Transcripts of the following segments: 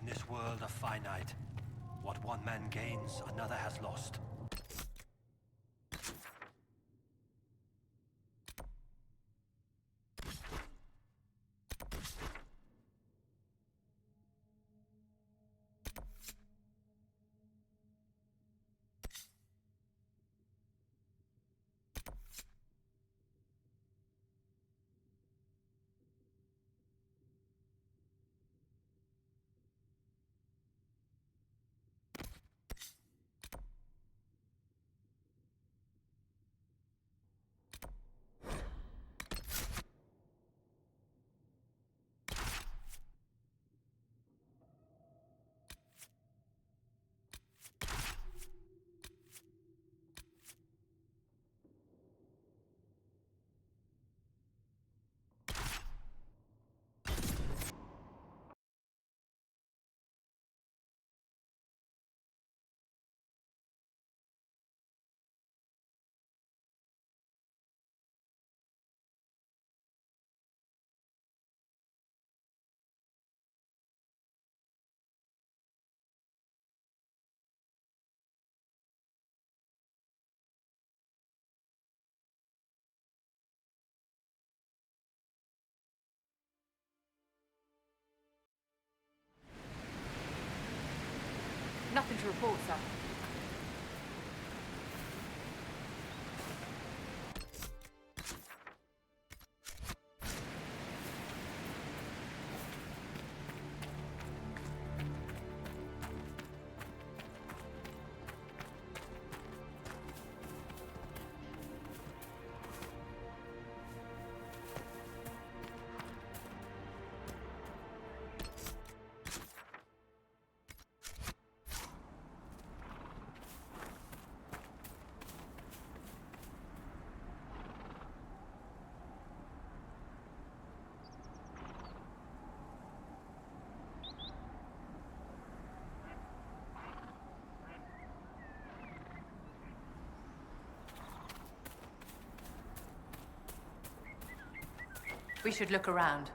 in this world are finite. What one man gains, another has lost. Nothing to report, sir. We should look around.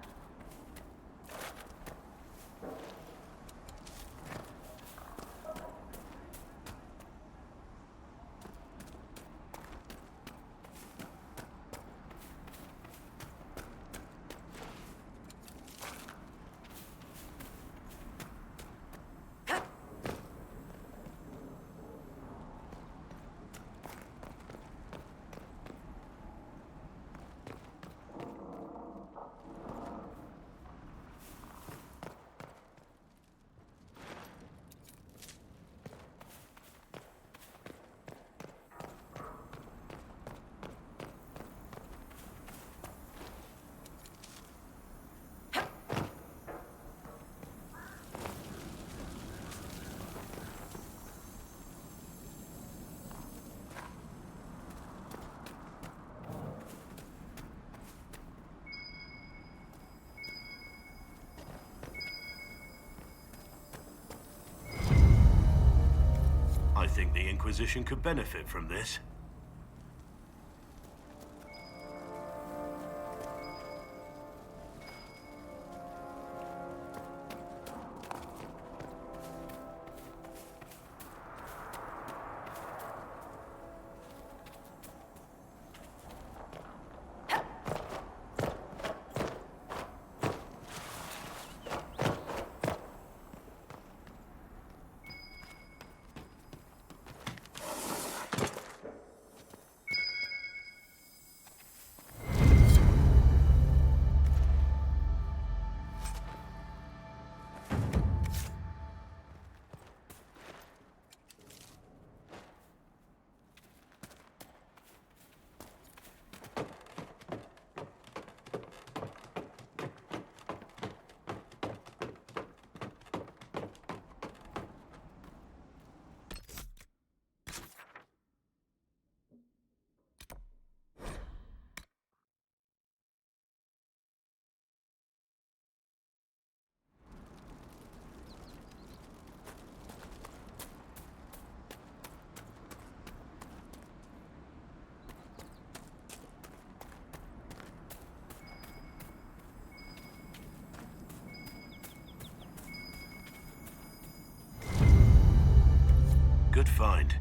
I think the Inquisition could benefit from this. good find.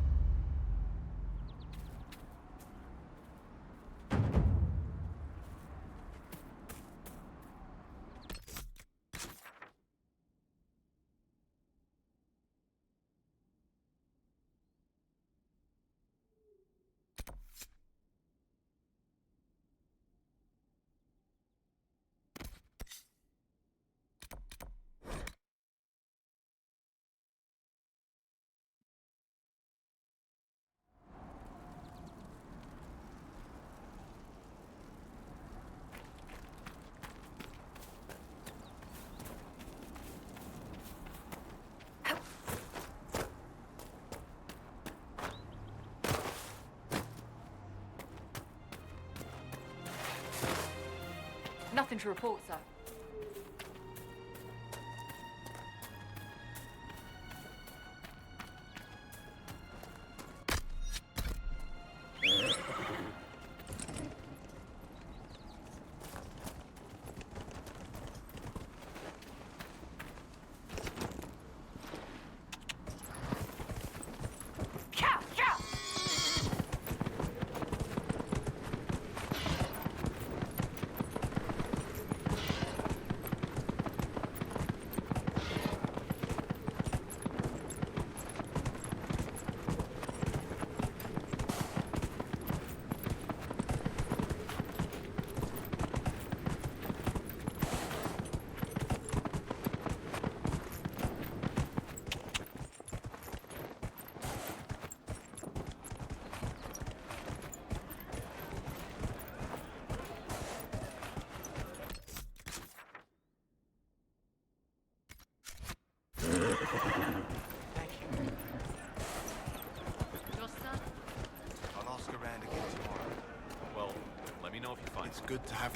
Nothing to report, sir. It's good to have...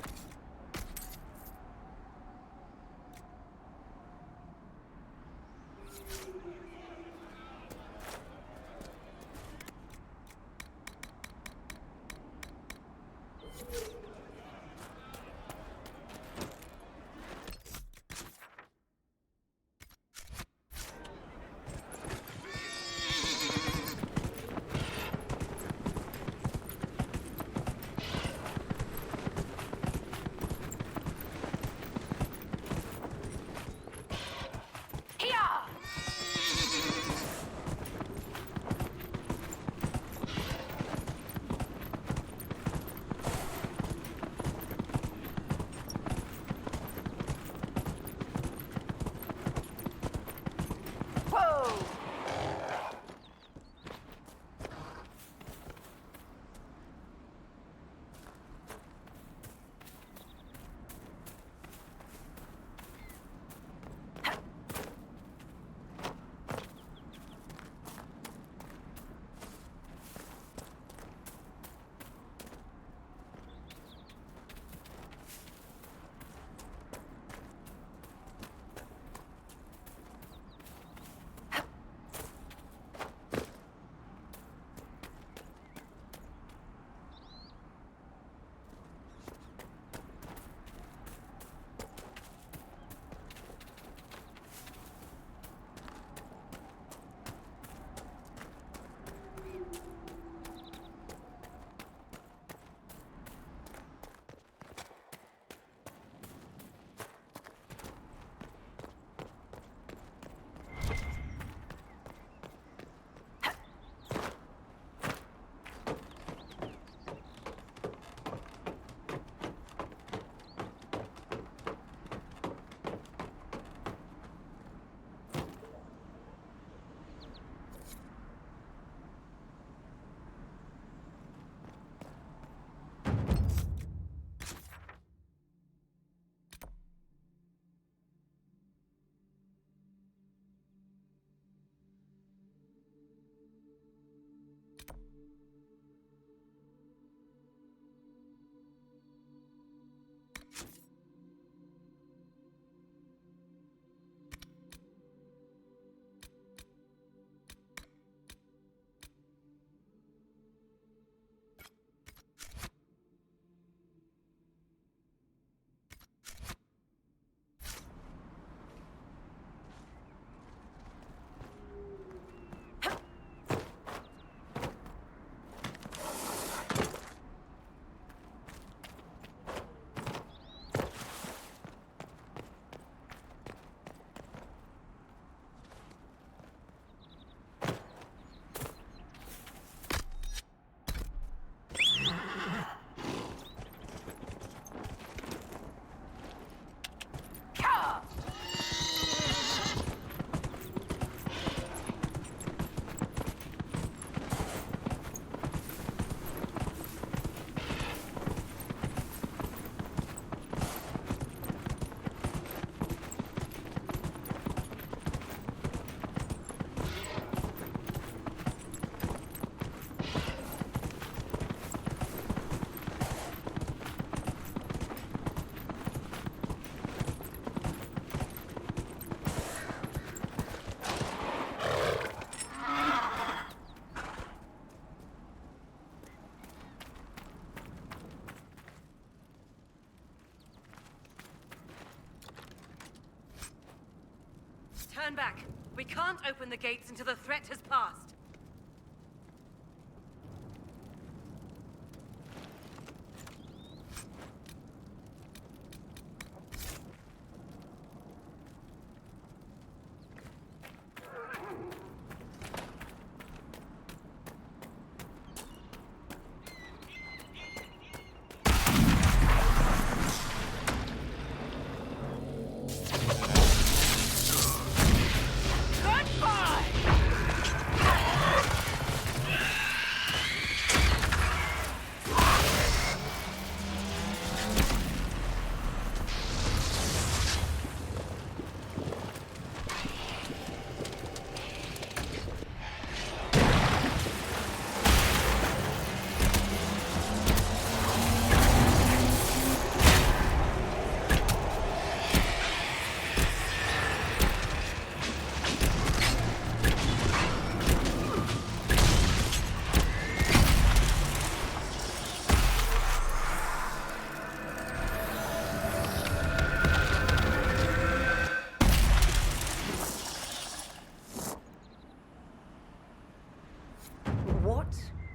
Turn back. We can't open the gates until the threat has passed.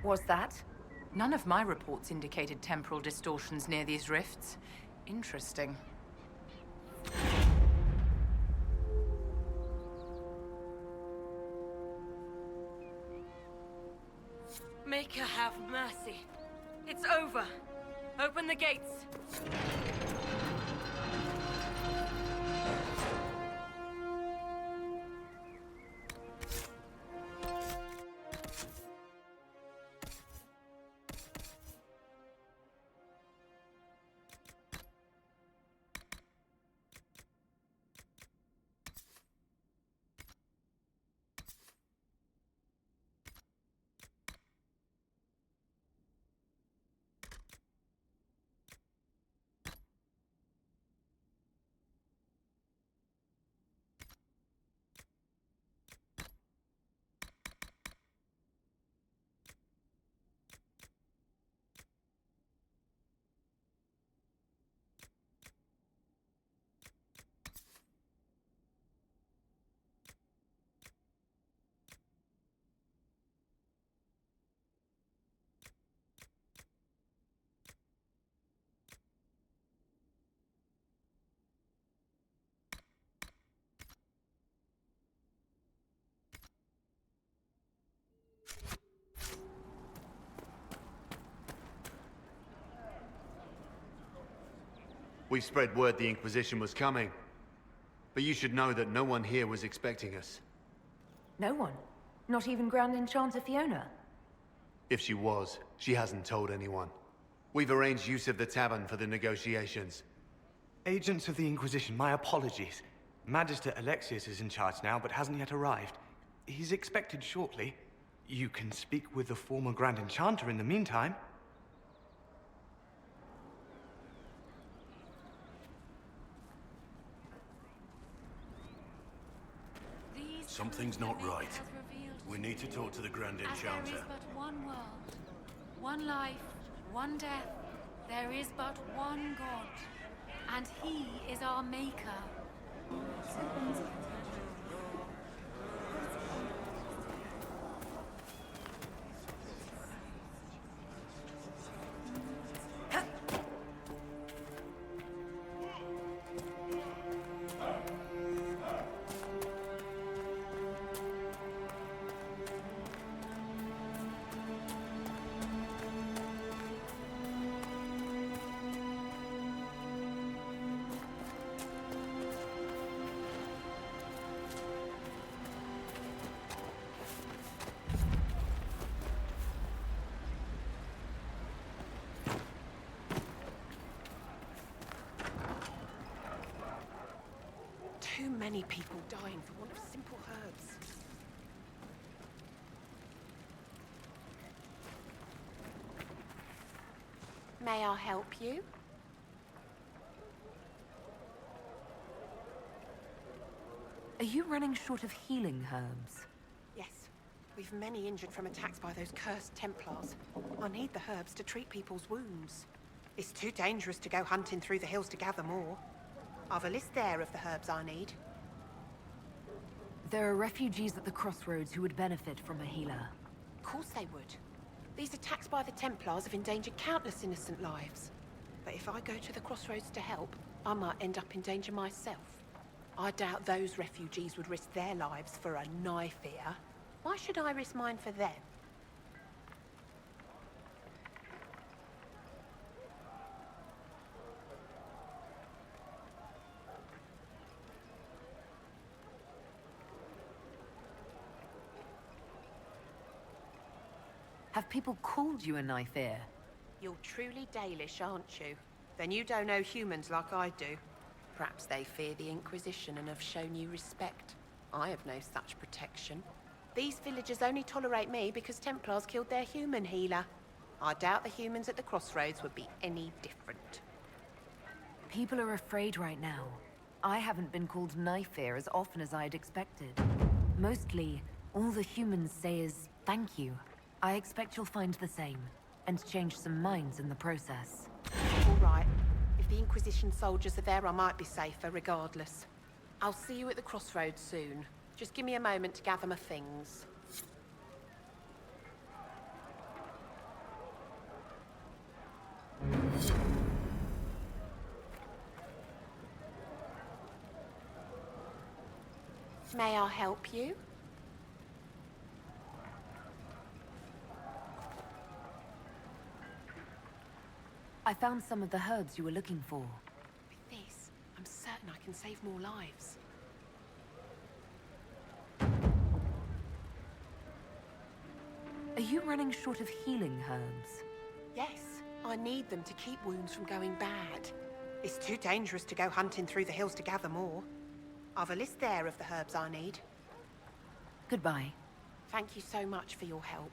Was that? None of my reports indicated temporal distortions near these rifts. Interesting. Maker have mercy. It's over. Open the gates. We spread word the Inquisition was coming. But you should know that no one here was expecting us. No one? Not even Grand Enchanter Fiona? If she was, she hasn't told anyone. We've arranged use of the tavern for the negotiations. Agents of the Inquisition, my apologies. Magister Alexius is in charge now, but hasn't yet arrived. He's expected shortly. You can speak with the former Grand Enchanter in the meantime. Something's not right. We need to talk to the Grand Enchanter. There is but one world, one life, one death. There is but one God, and He is our Maker. Too many people dying for want of simple herbs. May I help you? Are you running short of healing herbs? Yes. We've many injured from attacks by those cursed Templars. I need the herbs to treat people's wounds. It's too dangerous to go hunting through the hills to gather more. I've a list there of the herbs I need. There are refugees at the crossroads who would benefit from a healer. Of course they would. These attacks by the Templars have endangered countless innocent lives. But if I go to the crossroads to help, I might end up in danger myself. I doubt those refugees would risk their lives for a knife here. Why should I risk mine for them? Have people called you a knife ear? You're truly Dalish, aren't you? Then you don't know humans like I do. Perhaps they fear the Inquisition and have shown you respect. I have no such protection. These villagers only tolerate me because Templars killed their human healer. I doubt the humans at the crossroads would be any different. People are afraid right now. I haven't been called knife ear as often as I'd expected. Mostly, all the humans say is thank you. I expect you'll find the same, and change some minds in the process. All right. If the Inquisition soldiers are there, I might be safer regardless. I'll see you at the crossroads soon. Just give me a moment to gather my things. May I help you? I found some of the herbs you were looking for. With this, I'm certain I can save more lives. Are you running short of healing herbs? Yes, I need them to keep wounds from going bad. It's too dangerous to go hunting through the hills to gather more. I've a list there of the herbs I need. Goodbye. Thank you so much for your help.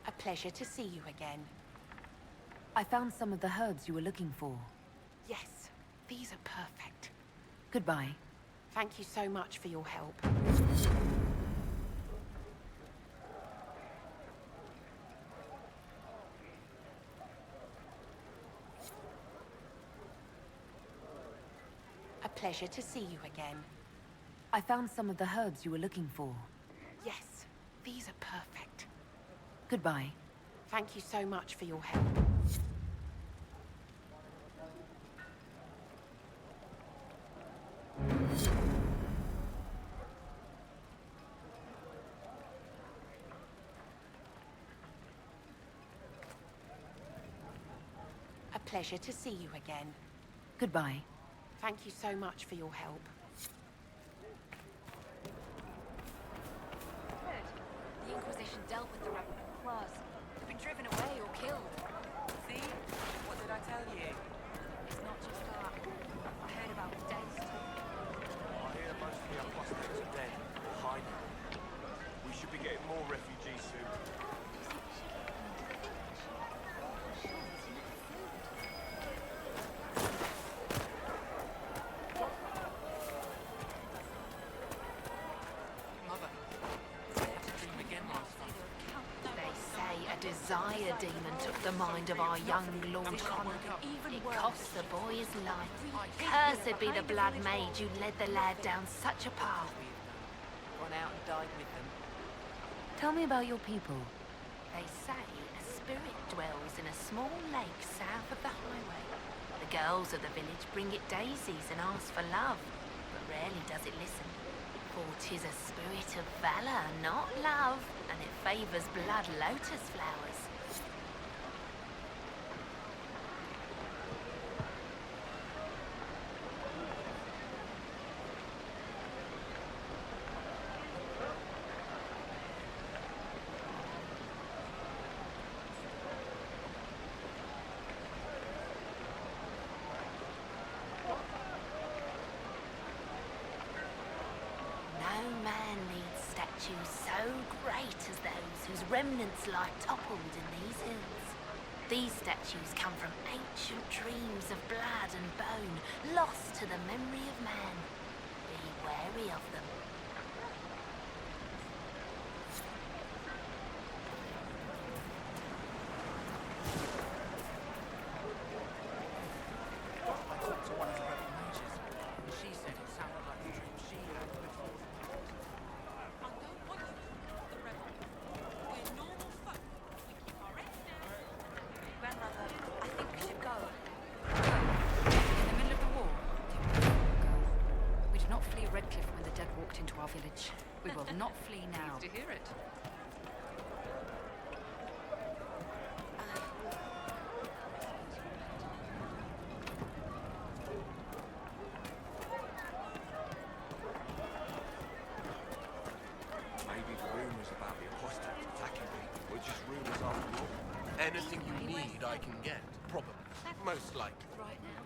A pleasure to see you again. I found some of the herbs you were looking for. Yes, these are perfect. Goodbye. Thank you so much for your help. A pleasure to see you again. I found some of the herbs you were looking for. Yes, these are perfect. Goodbye. Thank you so much for your help. A pleasure to see you again. Goodbye. Thank you so much for your help. The Inquisition dealt with the Templars. They've been driven away or killed. See? What did I tell you? It's not just that. I heard about the deaths too. I hear most of the apostates are dead, hiding. We should be getting more refugees soon. Desire demon took the mind of our young Lord Connor. It cost the boy his life. Cursed be the blood maid who led the lad down such a path. Gone out and died with them. Tell me about your people. They say a spirit dwells in a small lake south of the highway. The girls of the village bring it daisies and ask for love, but rarely does it listen. For 'tis a spirit of valor, not love, and it favors blood lotus flowers. No man needs statues so great as those whose remnants lie toppled in these hills. These statues come from ancient dreams of blood and bone, lost to the memory of man. Be wary of them. not flee Redcliffe when the dead walked into our village. We will not flee now. Pleased to hear it. Maybe the rumors about the apostates attacking people were just rumors after all. Anything you need, I can get. Probably. Most likely. Right now.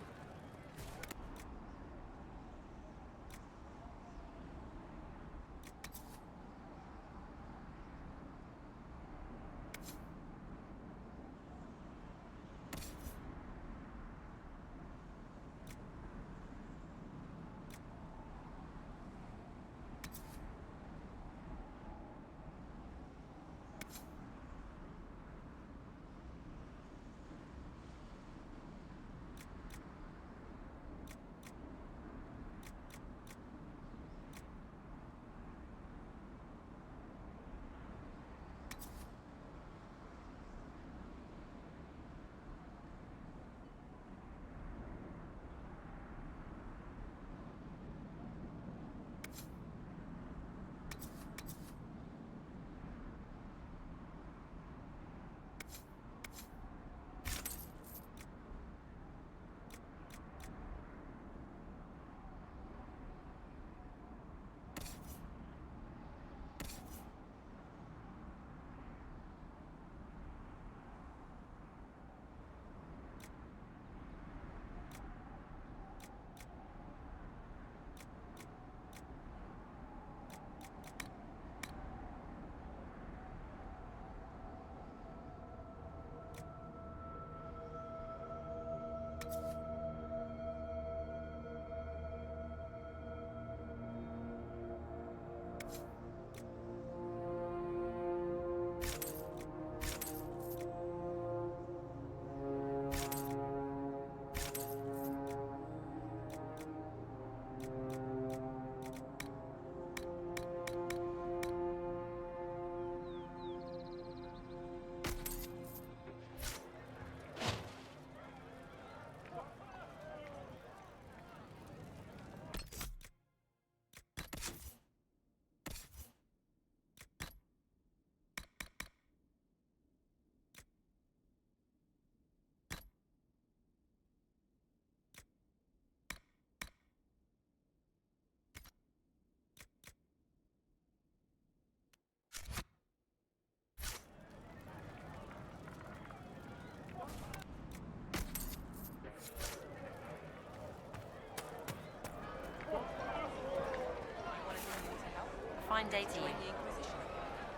Fine day to you. Join the Inquisition.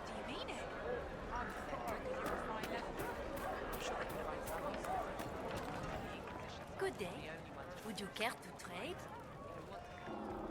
Do you mean it? I'm thinking you're a fine lad. I'm sure I can find some use for it. The Inquisition's Good day. the only one to Would you care to trade? if you want to come.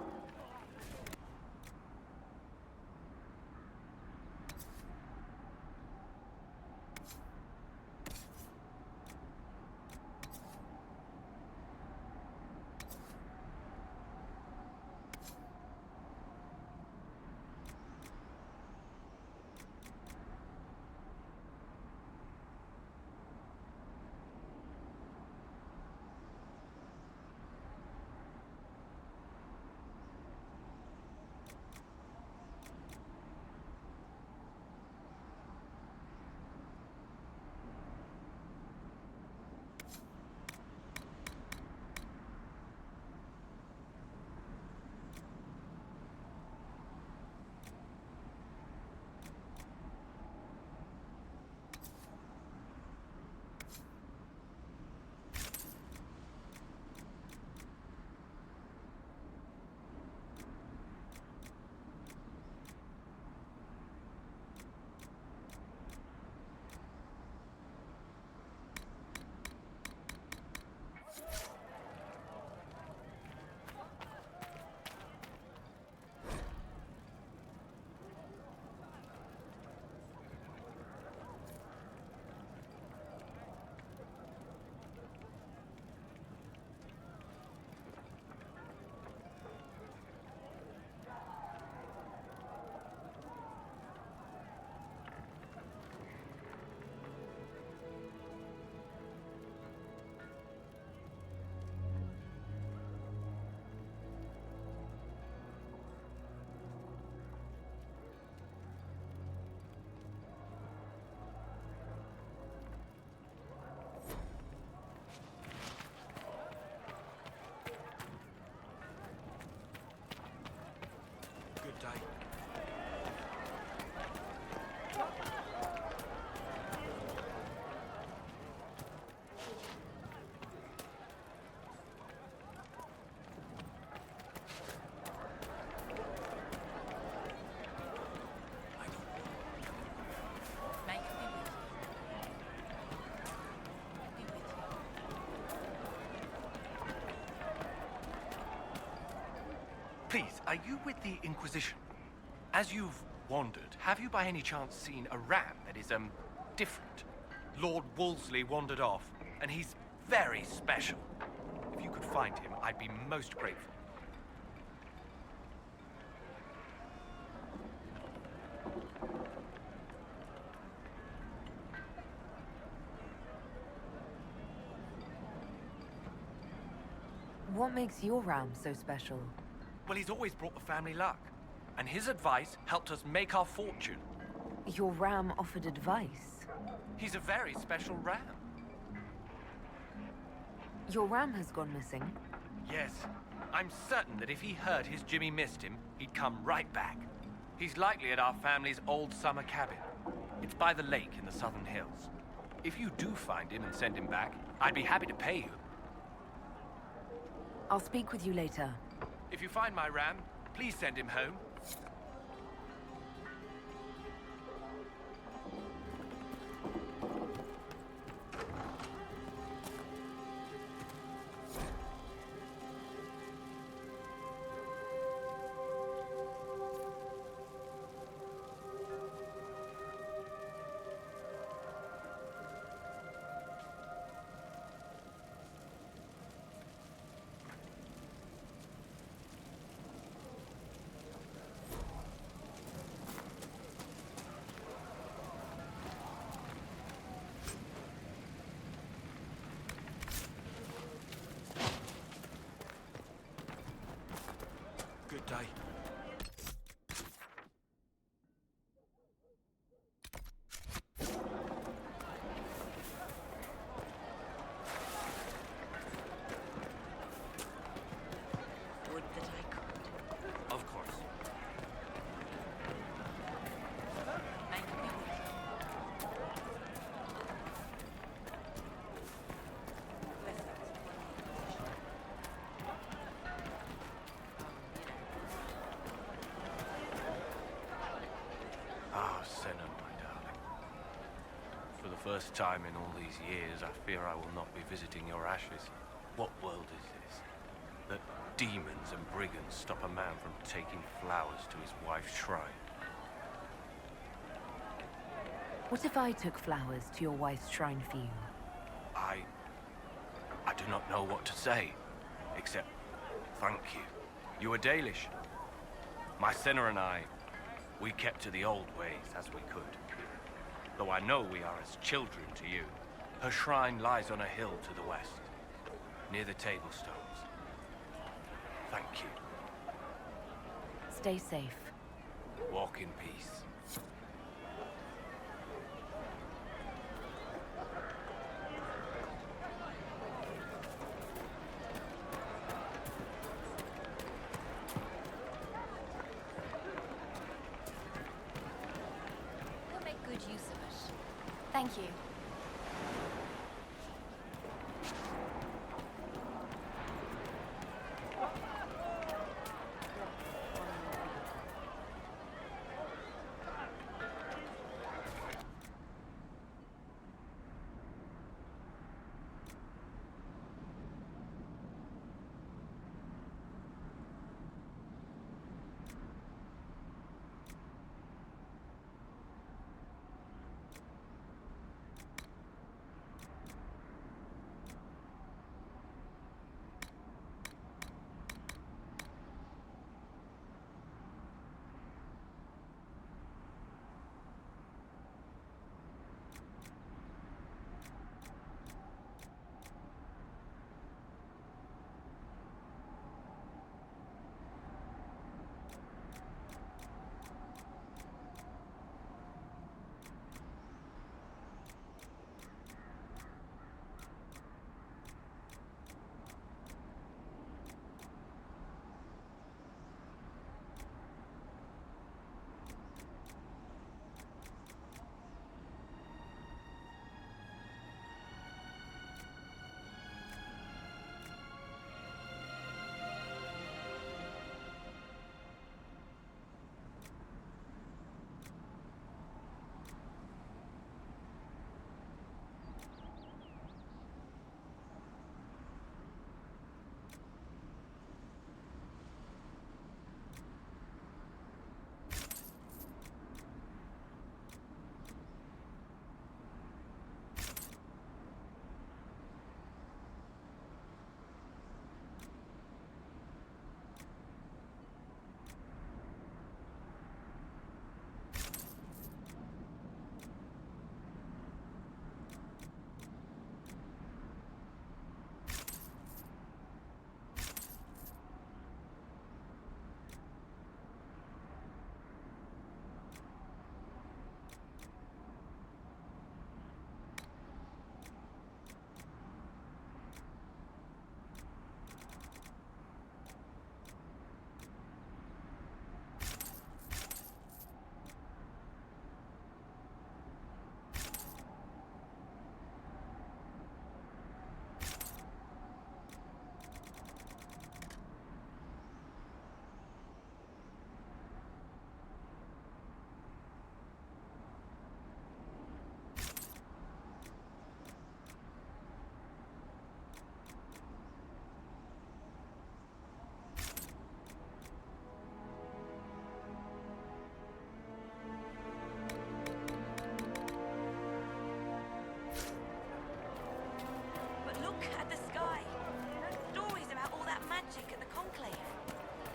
Please, are you with the Inquisition? As you've wandered, have you by any chance seen a ram that is, different? Lord Wolseley wandered off, and he's very special. If you could find him, I'd be most grateful. What makes your ram so special? Well, he's always brought the family luck, and his advice helped us make our fortune. Your ram offered advice? He's a very special ram. Your ram has gone missing? Yes. I'm certain that if he heard his Jimmy missed him, he'd come right back. He's likely at our family's old summer cabin. It's by the lake in the southern hills. If you do find him and send him back, I'd be happy to pay you. I'll speak with you later. If you find my ram, please send him home. Good day. Would that I could. Of course. Thank you. Ah, Senna, my darling. For the first time in all these years, I fear I will not be visiting your ashes. What world is this? That demons and brigands stop a man from taking flowers to his wife's shrine. What if I took flowers to your wife's shrine for you? I do not know what to say, except thank you. You were Dalish. My Senna and I, we kept to the old ways as we could. Though I know we are as children to you. Her shrine lies on a hill to the west, near the tablstones. Thank you. Stay safe. Walk in peace. We'll make good use of it. Thank you.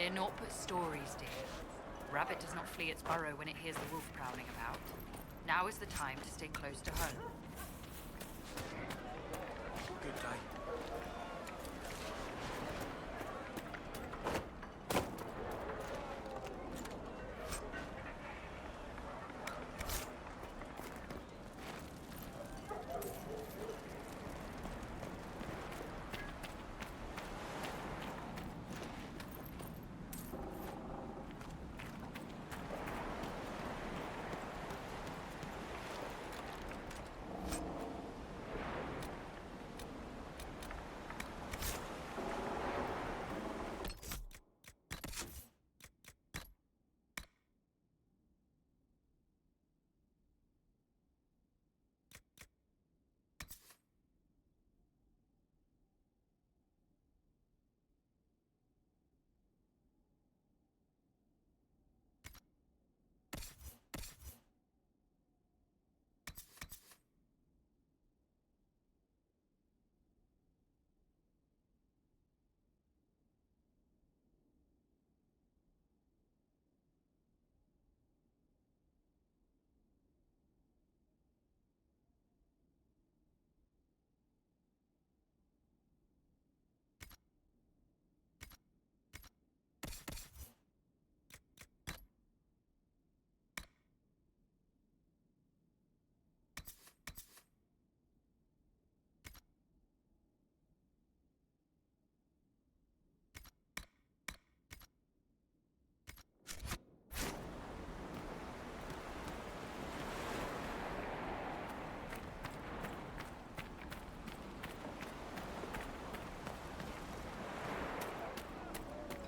Fear naught but stories, dear. Rabbit does not flee its burrow when it hears the wolf prowling about. Now is the time to stay close to home. Good day.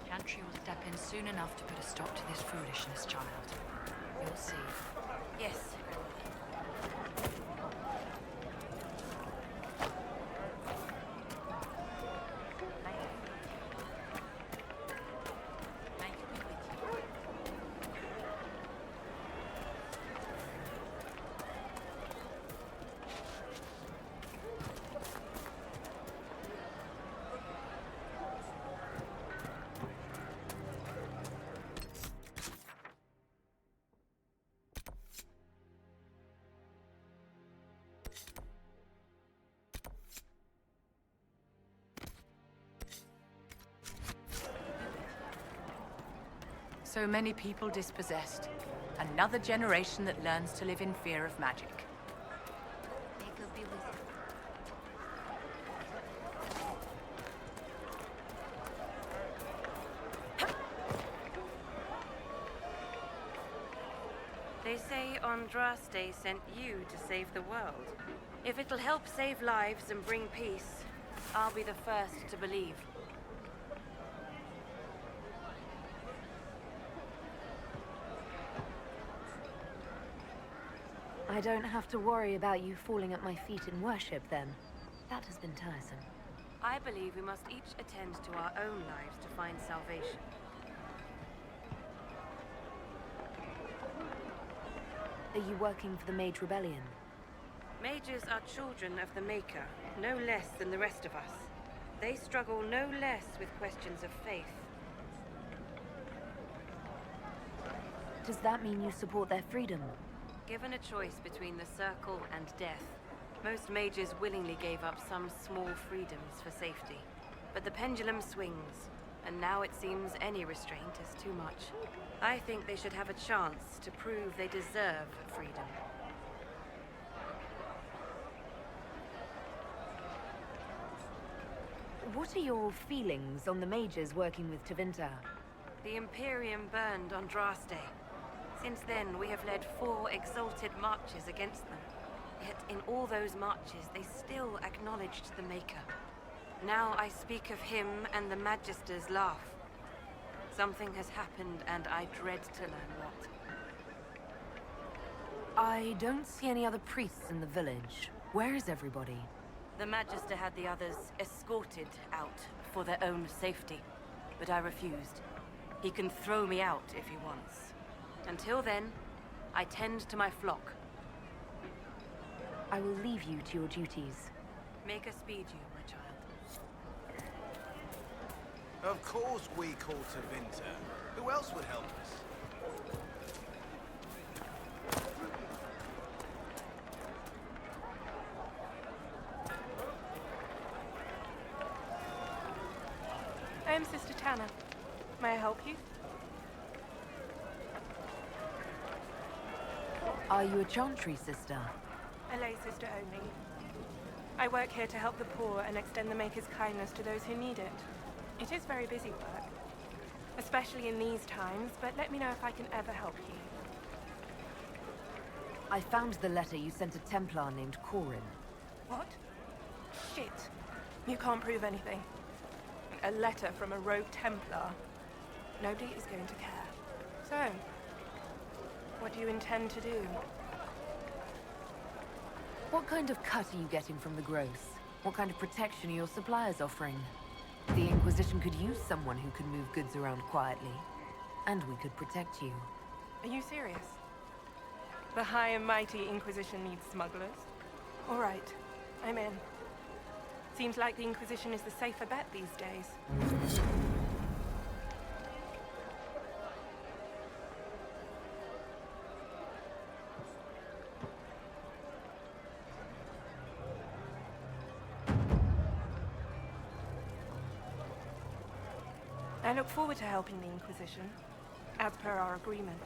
Chantry will step in soon enough to put a stop to this foolishness, child. You'll see. Yes. So many people dispossessed. Another generation that learns to live in fear of magic. They say Andraste sent you to save the world. If it'll help save lives and bring peace, I'll be the first to believe. I don't have to worry about you falling at my feet in worship, then. That has been tiresome. I believe we must each attend to our own lives to find salvation. Are you working for the Mage Rebellion? Mages are children of the Maker, no less than the rest of us. They struggle no less with questions of faith. Does that mean you support their freedom? Given a choice between the Circle and death, most mages willingly gave up some small freedoms for safety. But the pendulum swings, and now it seems any restraint is too much. I think they should have a chance to prove they deserve freedom. What are your feelings on the mages working with Tevinter? The Imperium burned Andraste. Since then, we have led 4 exalted marches against them. Yet in all those marches, they still acknowledged the Maker. Now I speak of him and the Magisters laugh. Something has happened, and I dread to learn what. I don't see any other priests in the village. Where is everybody? The Magister had the others escorted out for their own safety, but I refused. He can throw me out if he wants. Until then, I tend to my flock. I will leave you to your duties. Make us speed you, my child. Of course we call to Vinter. Who else would help us? I am Sister Tanner. May I help you? Are you a Chantry sister? A lay sister only. I work here to help the poor and extend the Maker's kindness to those who need it. It is very busy work, especially in these times, but let me know if I can ever help you. I found the letter you sent a Templar named Corin. What? Shit. You can't prove anything. A letter from a rogue Templar. Nobody is going to care. So, what do you intend to do? What kind of cut are you getting from the gross? What kind of protection are your suppliers offering? The Inquisition could use someone who can move goods around quietly. And we could protect you. Are you serious? The High and Mighty Inquisition needs smugglers? All right, I'm in. Seems like the Inquisition is the safer bet these days. I look forward to helping the Inquisition, as per our agreement.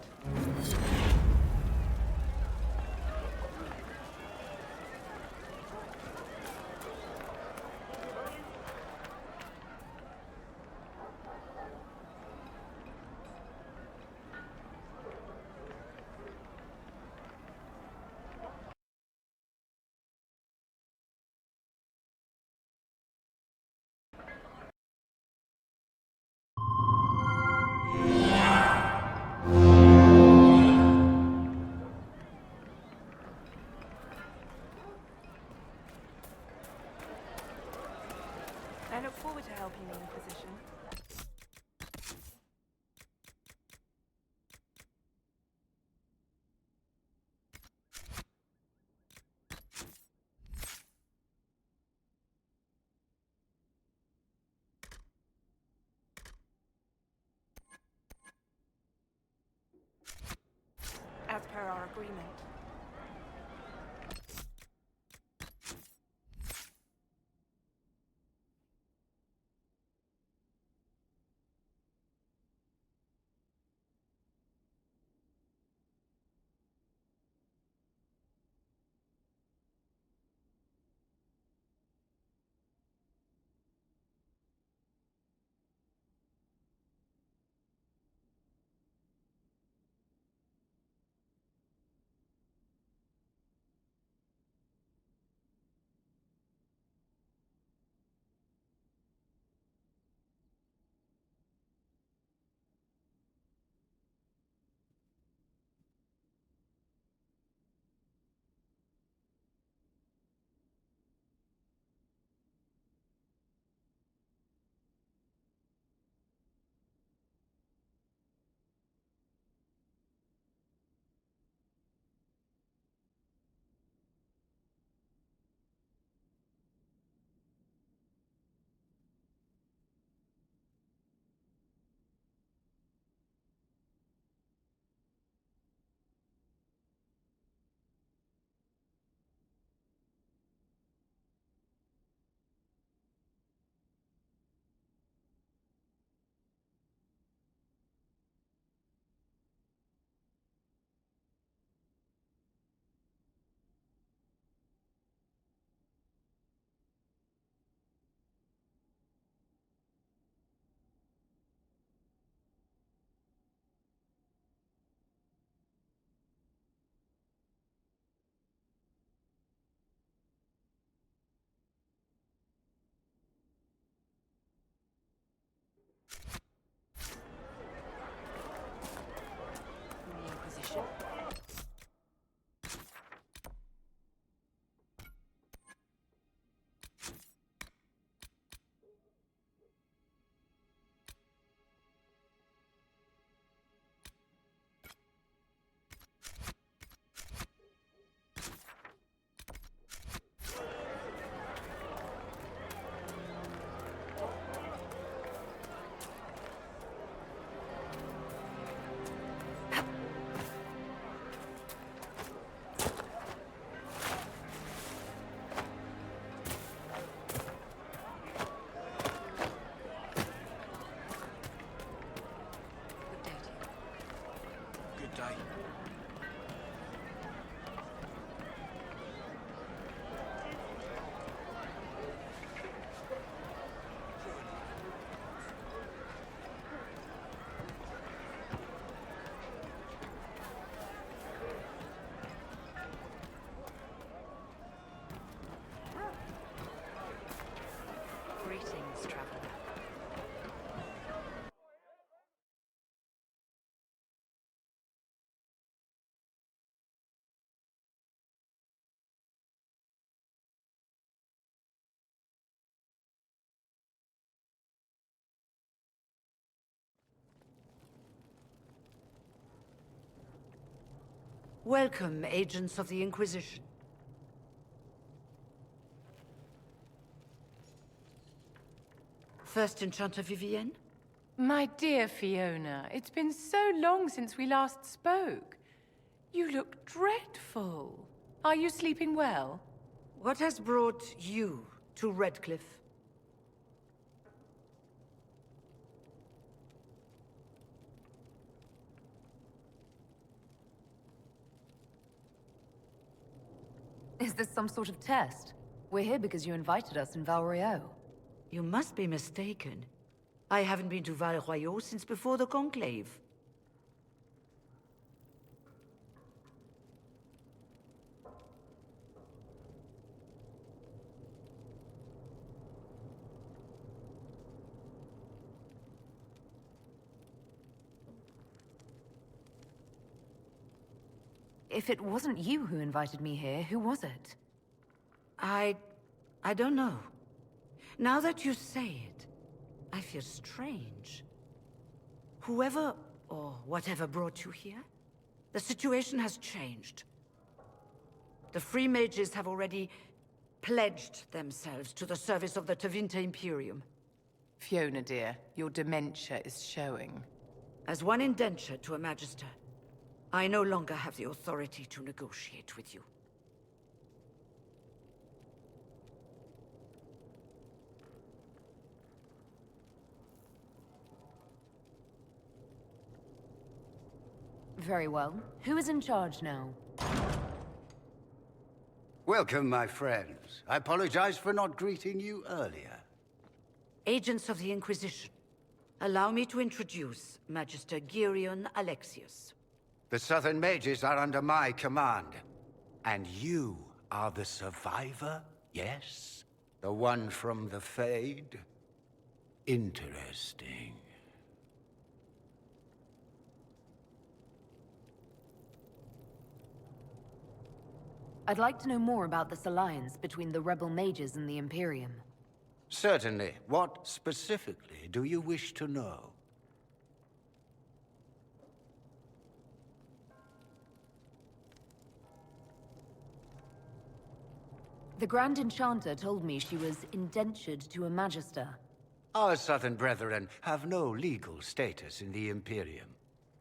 day. Greetings, traveler. Welcome, agents of the Inquisition. First Enchanter Vivienne? My dear Fiona, it's been so long since we last spoke. You look dreadful. Are you sleeping well? What has brought you to Redcliffe? Is this some sort of test? We're here because you invited us in Val Royeaux. You must be mistaken. I haven't been to Val Royeaux since before the Conclave. If it wasn't you who invited me here, who was it? I don't know. Now that you say it, I feel strange. Whoever or whatever brought you here, the situation has changed. The Free Mages have already pledged themselves to the service of the Tevinter Imperium. Fiona, dear, your dementia is showing. As one indenture to a Magister, I no longer have the authority to negotiate with you. Very well. Who is in charge now? Welcome, my friends. I apologize for not greeting you earlier. Agents of the Inquisition, allow me to introduce Magister Girion Alexius. The Southern Mages are under my command. And you are the survivor, yes? The one from the Fade? Interesting. I'd like to know more about this alliance between the rebel mages and the Imperium. Certainly. What specifically do you wish to know? The Grand Enchanter told me she was indentured to a Magister. Our Southern brethren have no legal status in the Imperium.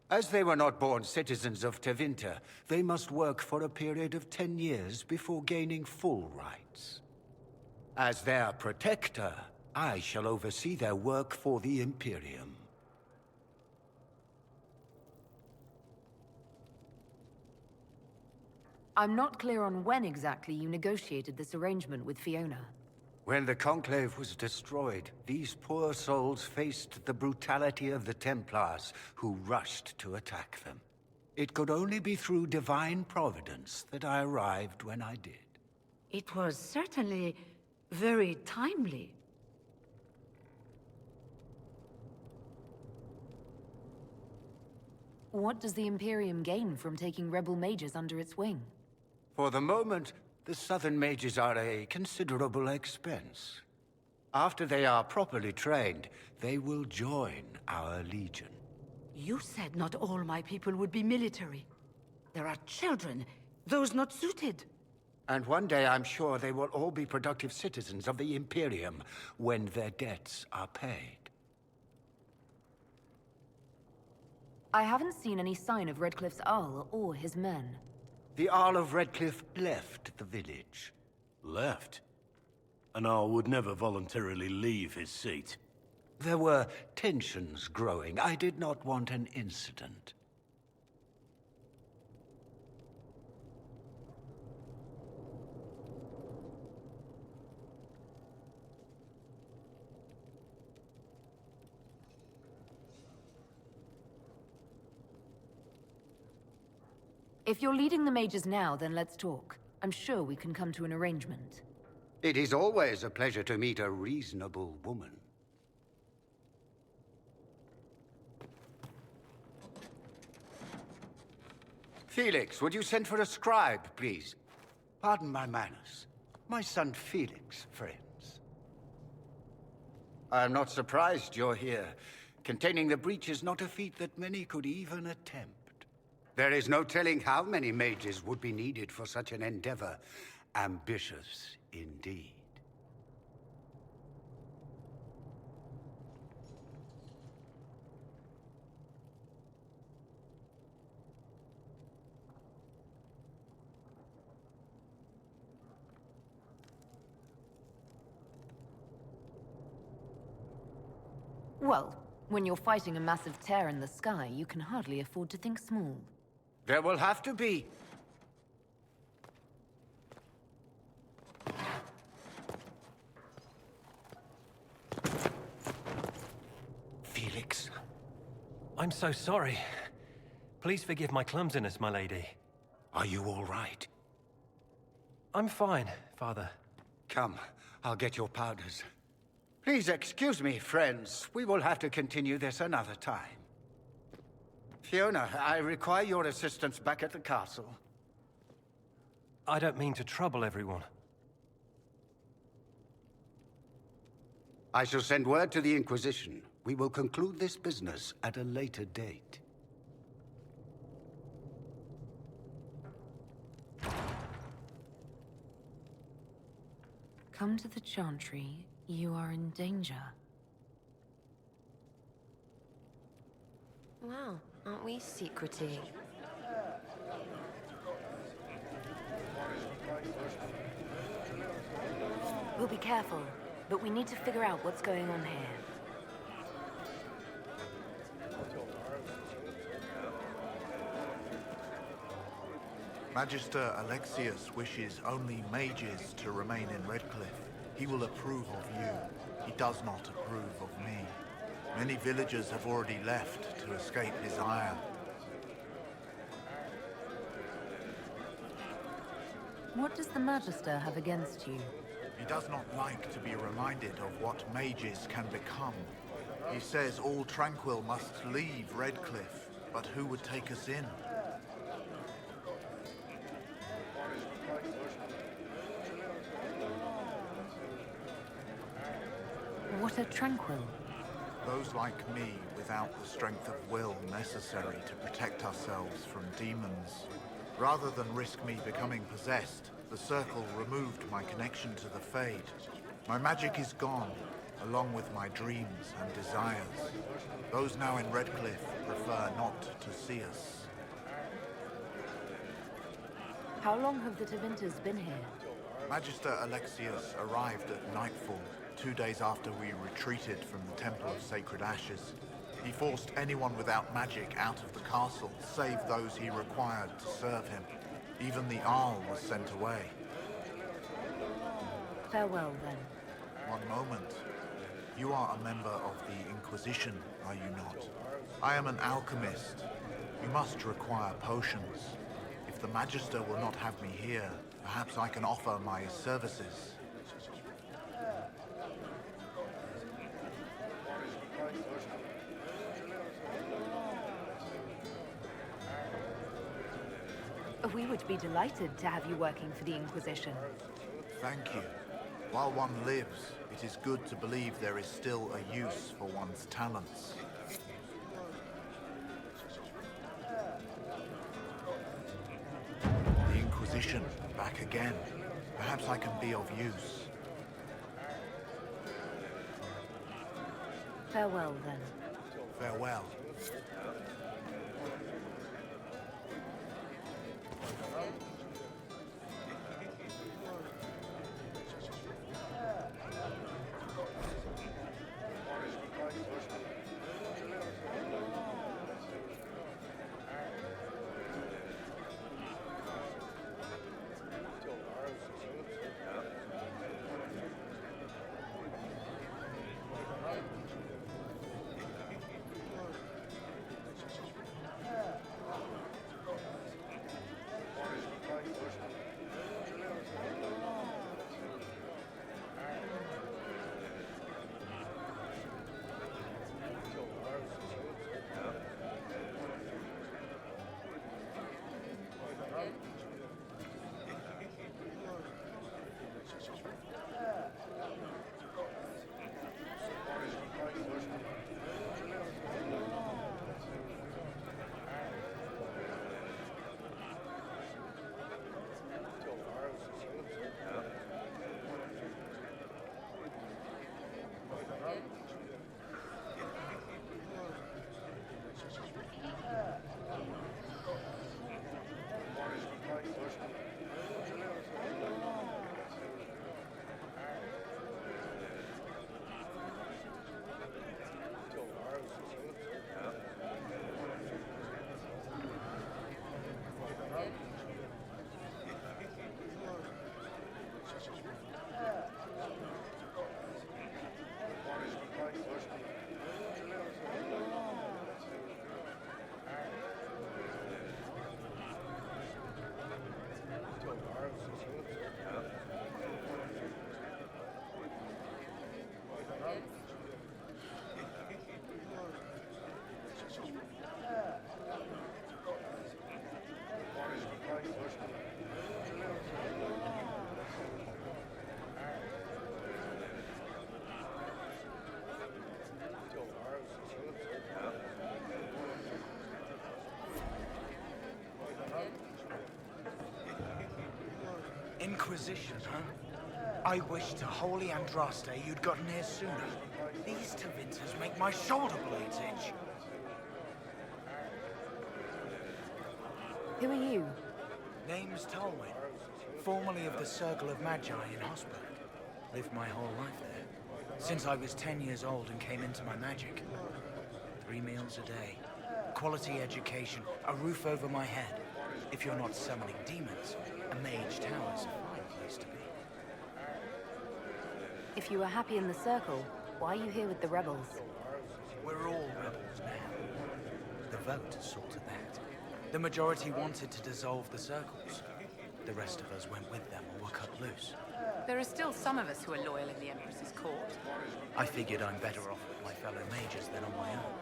As they were not born citizens of Tevinter, they must work for a period of 10 years before gaining full rights. As their protector, I shall oversee their work for the Imperium. I'm not clear on when exactly you negotiated this arrangement with Fiona. When the Conclave was destroyed, these poor souls faced the brutality of the Templars, who rushed to attack them. It could only be through divine providence that I arrived when I did. It was certainly very timely. What does the Imperium gain from taking rebel mages under its wing? For the moment, the Southern Mages are a considerable expense. After they are properly trained, they will join our Legion. You said not all my people would be military. There are children, those not suited. And one day I'm sure they will all be productive citizens of the Imperium when their debts are paid. I haven't seen any sign of Redcliffe's Arl or his men. The Arl of Redcliffe left the village. Left? An Arl would never voluntarily leave his seat. There were tensions growing. I did not want an incident. If you're leading the mages now, then let's talk. I'm sure we can come to an arrangement. It is always a pleasure to meet a reasonable woman. Felix, would you send for a scribe, please? Pardon my manners. My son Felix, friends. I'm not surprised you're here. Containing the breach is not a feat that many could even attempt. There is no telling how many mages would be needed for such an endeavor. Ambitious, indeed. Well, when you're fighting a massive tear in the sky, you can hardly afford to think small. There will have to be. Felix. I'm so sorry. Please forgive my clumsiness, my lady. Are you all right? I'm fine, Father. Come, I'll get your powders. Please excuse me, friends. We will have to continue this another time. Fiona, I require your assistance back at the castle. I don't mean to trouble everyone. I shall send word to the Inquisition. We will conclude this business at a later date. Come to the Chantry. You are in danger. Wow, aren't we secretive? We'll be careful, but we need to figure out what's going on here. Magister Alexius wishes only mages to remain in Redcliffe. He will approve of you. He does not approve of me. Many villagers have already left to escape his ire. What does the Magister have against you? He does not like to be reminded of what mages can become. He says all Tranquil must leave Redcliffe, but who would take us in? What are Tranquil? Those like me without the strength of will necessary to protect ourselves from demons. Rather than risk me becoming possessed, the Circle removed my connection to the Fade. My magic is gone, along with my dreams and desires. Those now in Redcliffe prefer not to see us. How long have the Tevinters been here? Magister Alexius arrived at nightfall, 2 days after we retreated from the Temple of Sacred Ashes. He forced anyone without magic out of the castle, save those he required to serve him. Even the Arl was sent away. Farewell, then. One moment. You are a member of the Inquisition, are you not? I am an alchemist. You must require potions. If the Magister will not have me here, perhaps I can offer my services. We would be delighted to have you working for the Inquisition. Thank you. While one lives, it is good to believe there is still a use for one's talents. The Inquisition, back again. Perhaps I can be of use. Farewell, then. Farewell. Inquisition, huh? I wish to holy Andraste you'd gotten here sooner. These Tevinters make my shoulder blades itch. Who are you? Name's Tolwyn, formerly of the Circle of Magi in Hosberg. Lived my whole life there, since I was 10 years old and came into my magic. 3 meals a day, quality education, a roof over my head. If you're not summoning demons, a mage tower's a fine place to be. If you were happy in the Circle, why are you here with the rebels? We're all rebels now. The vote sorted that. The majority wanted to dissolve the circles. The rest of us went with them or were cut loose. There are still some of us who are loyal in the Empress's court. I figured I'm better off with my fellow mages than on my own.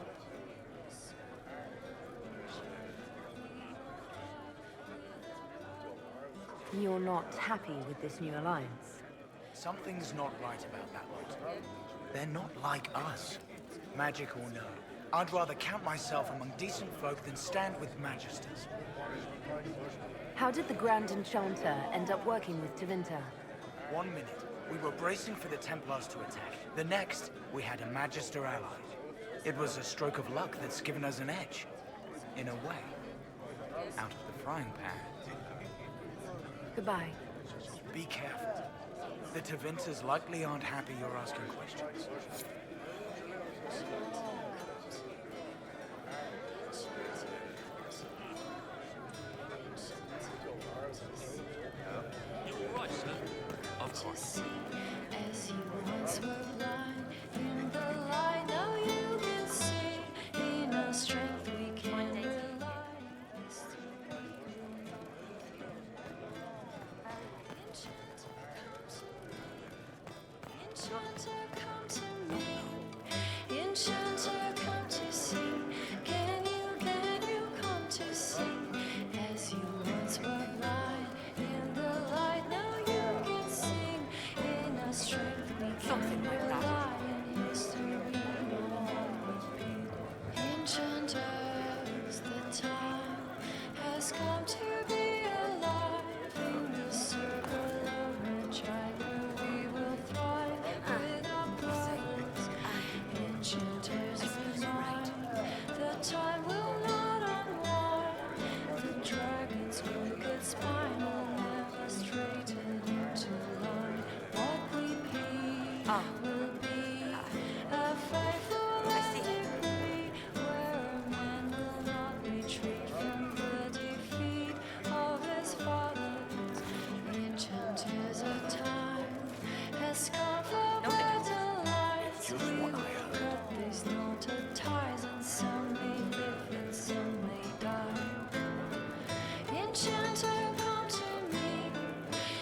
You're not happy with this new alliance? Something's not right about that lot. They're not like us. Magic or no, I'd rather count myself among decent folk than stand with magisters. How did the Grand Enchanter end up working with Tevinter? 1 minute, we were bracing for the Templars to attack. The next, we had a Magister ally. It was a stroke of luck that's given us an edge. In a way. Out of the frying pan. Goodbye. Be careful. The Tevinters likely aren't happy you're asking questions. You all right, sir? Of course. As you once were blind in the light, now you can see. In our strength we can rely. Enchanter, come to me. Enchanter, come to see. Can you come to see? As you once were blind in the light, now you can sing. In our strength we can rely. In history won't repeat. Enchanters, the time has come to be alive. In the circle of Magi where we will thrive with our brothers. Enchanters unite, the time will not unwind. The dragon's crooked spine will never straighten into line. What we be will be a faithful decree, where a man will not retreat from the defeat of his fathers. Enchanters of time has come for better lives. We will cut these knotted ties, and some may live and some may die. Enchanter, come to me.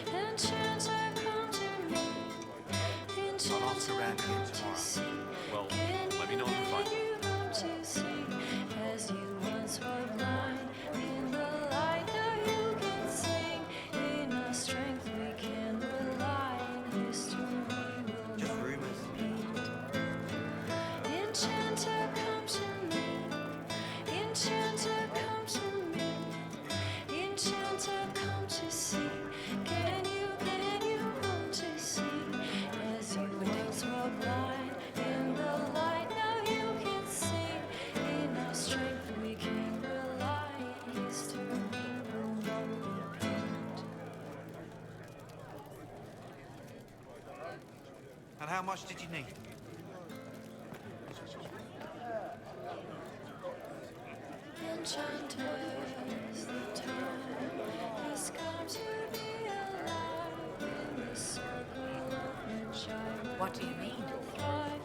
Enchanter, come to me. Enchanter, come to see. Well, Can let me know if you find you come to see? As you once were blind in the light, now you can sing. In our strength we can rely. In history will Just not rumors. repeat. Enchanter, come to me. Enchanter, come to me. Enchanter, come to see. Can you come to see? As you once were blind in the light, now you can sing. In our strength we can rely. History will not repeat. And how much did you need? Enchanters, the time has come to be alive in the circle of Magi. What do you mean? Thrive.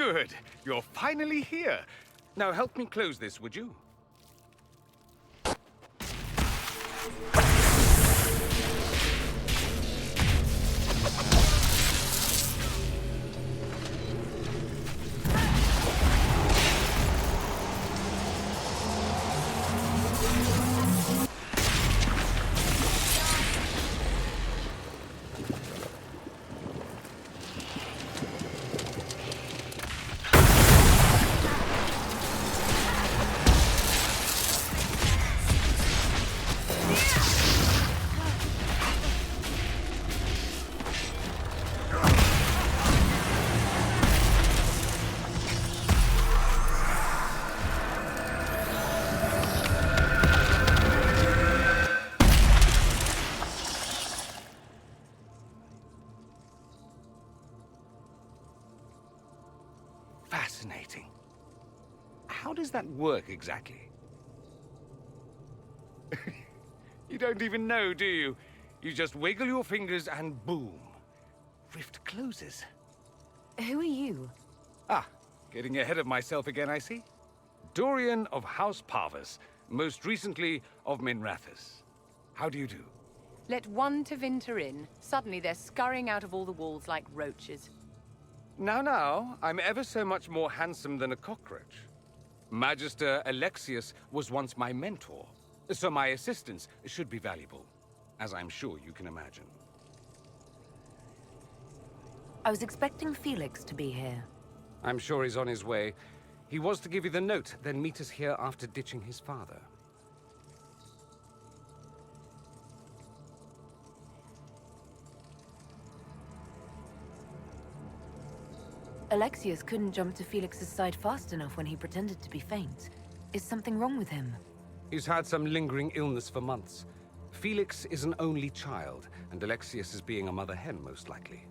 Good. You're finally here. Now help me close this, would you? Fascinating. How does that work exactly? You don't even know, do you? You just wiggle your fingers and boom. Rift closes. Who are you? Ah, getting ahead of myself again, I see. Dorian of House Parvus, most recently of Minrathous. How do you do? Let one Tevinter in. Suddenly they're scurrying out of all the walls like roaches. Now, I'm ever so much more handsome than a cockroach. Magister Alexius was once my mentor, so my assistance should be valuable, as I'm sure you can imagine. I was expecting Felix to be here. I'm sure he's on his way. He was to give you the note, then meet us here after ditching his father. Alexius couldn't jump to Felix's side fast enough when he pretended to be faint. Is something wrong with him? He's had some lingering illness for months. Felix is an only child, and Alexius is being a mother hen, most likely.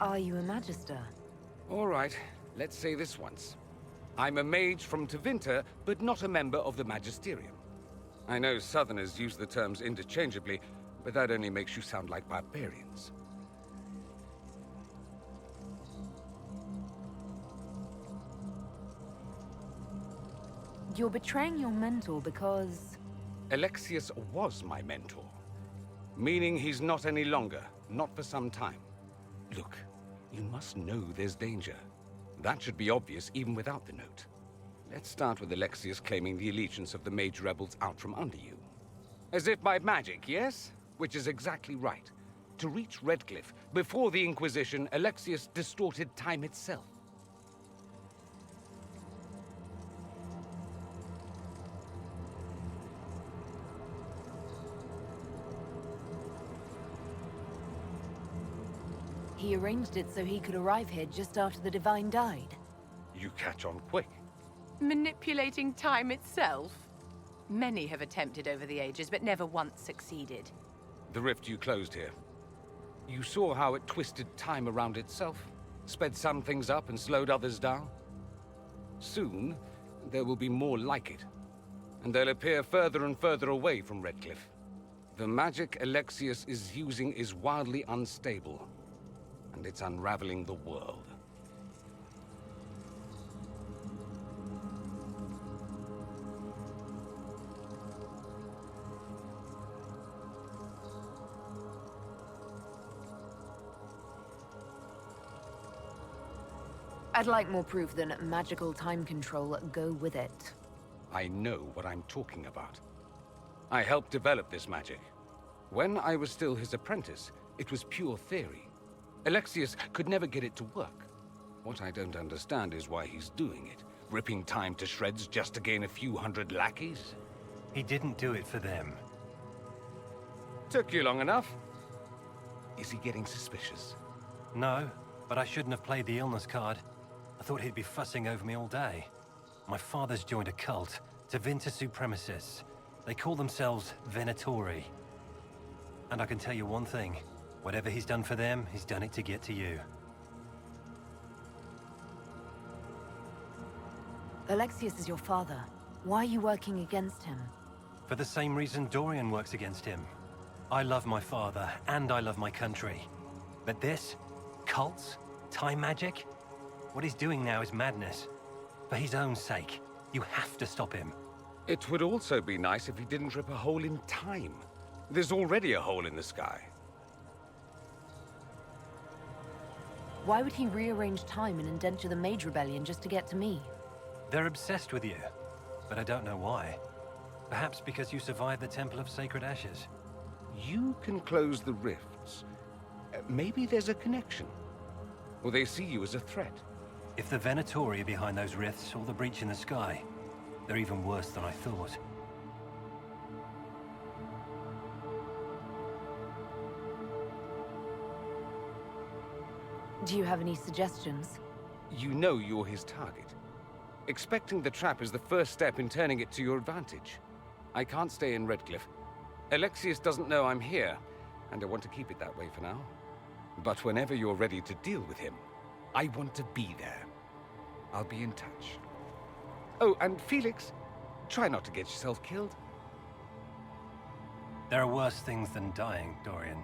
Are you a Magister? All right, let's say this once. I'm a mage from Tevinter, but not a member of the Magisterium. I know Southerners use the terms interchangeably, but that only makes you sound like barbarians. You're betraying your mentor because... Alexius was my mentor. Meaning he's not any longer, not for some time. Look, you must know there's danger. That should be obvious even without the note. Let's start with Alexius claiming the allegiance of the mage rebels out from under you. As if by magic, yes? Which is exactly right. To reach Redcliffe, before the Inquisition, Alexius distorted time itself. He arranged it so he could arrive here just after the Divine died. You catch on quick. Manipulating time itself? Many have attempted over the ages, but never once succeeded. The rift you closed here. You saw how it twisted time around itself, sped some things up and slowed others down. Soon, there will be more like it, and they'll appear further and further away from Redcliffe. The magic Alexius is using is wildly unstable, and it's unraveling the world. I'd like more proof than magical time control. Go with it. I know what I'm talking about. I helped develop this magic. When I was still his apprentice, it was pure theory. Alexius could never get it to work. What I don't understand is why he's doing it, ripping time to shreds just to gain a few hundred lackeys. He didn't do it for them. Took you long enough. Is he getting suspicious? No, but I shouldn't have played the illness card. I thought he'd be fussing over me all day. My father's joined a cult, Tevinter Supremacists. They call themselves Venatori. And I can tell you one thing. Whatever he's done for them, he's done it to get to you. Alexius is your father. Why are you working against him? For the same reason Dorian works against him. I love my father, and I love my country. But this? Cults? Time magic? What he's doing now is madness. For his own sake, you have to stop him. It would also be nice if he didn't rip a hole in time. There's already a hole in the sky. Why would he rearrange time and indenture the Mage Rebellion just to get to me? They're obsessed with you, but I don't know why. Perhaps because you survived the Temple of Sacred Ashes. You can close the rifts. Maybe there's a connection. Or they see you as a threat. If the Venatori are behind those rifts or the breach in the sky, they're even worse than I thought. Do you have any suggestions? You know you're his target. Expecting the trap is the first step in turning it to your advantage. I can't stay in Redcliffe. Alexius doesn't know I'm here, and I want to keep it that way for now. But whenever you're ready to deal with him, I want to be there. I'll be in touch. Oh, and Felix, try not to get yourself killed. There are worse things than dying, Dorian.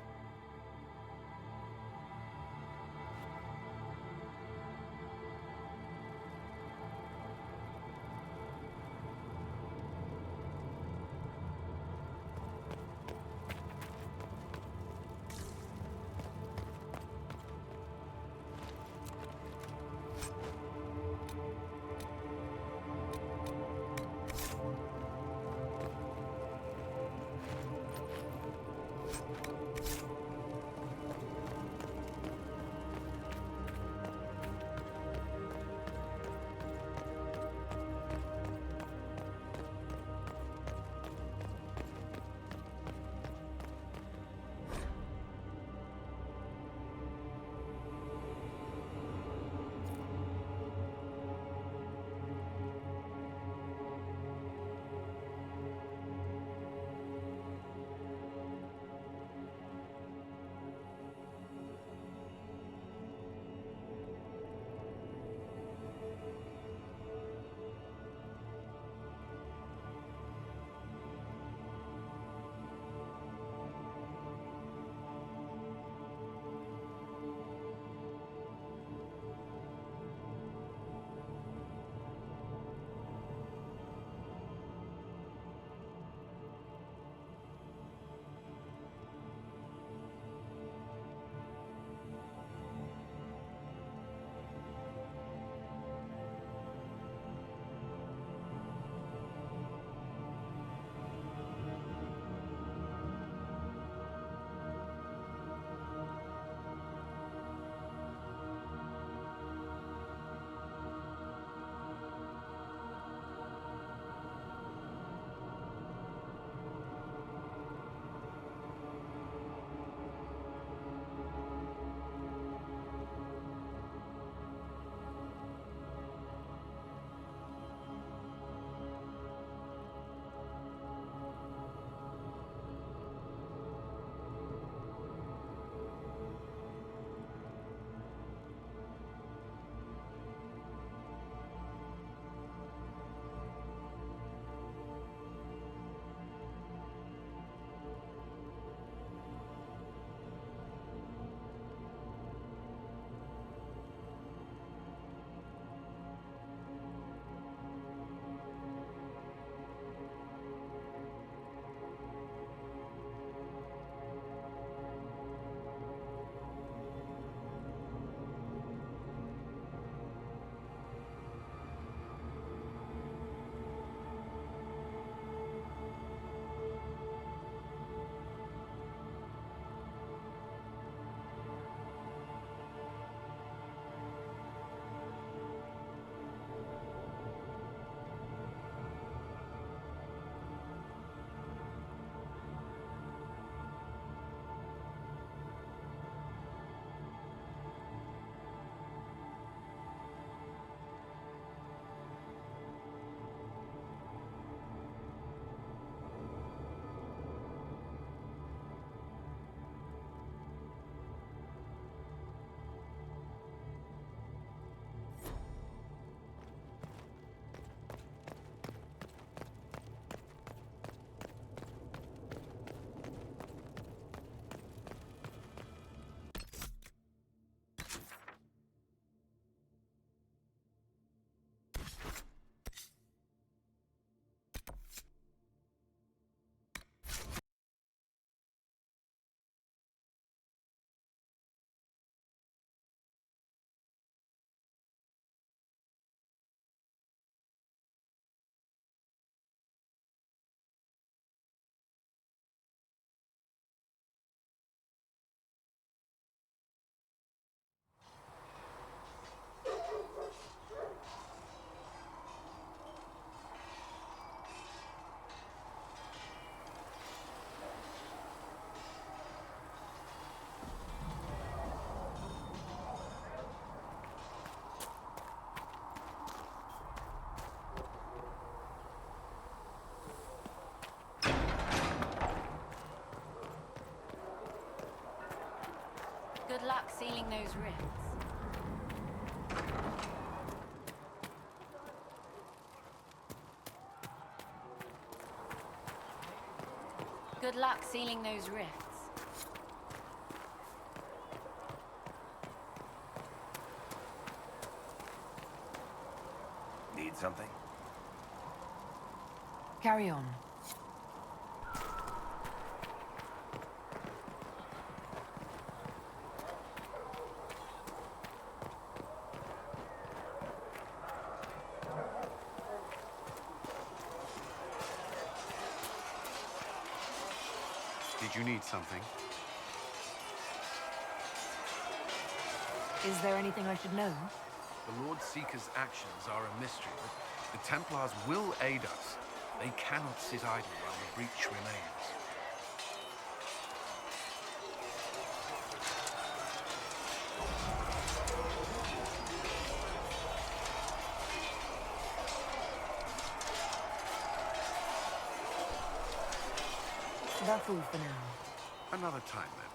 sealing those rifts. Good luck sealing those rifts. Need something? Carry on. Did you need something? Is there anything I should know? The Lord Seeker's actions are a mystery, but the Templars will aid us. They cannot sit idle while the breach remains. That's all for now. Another time, then.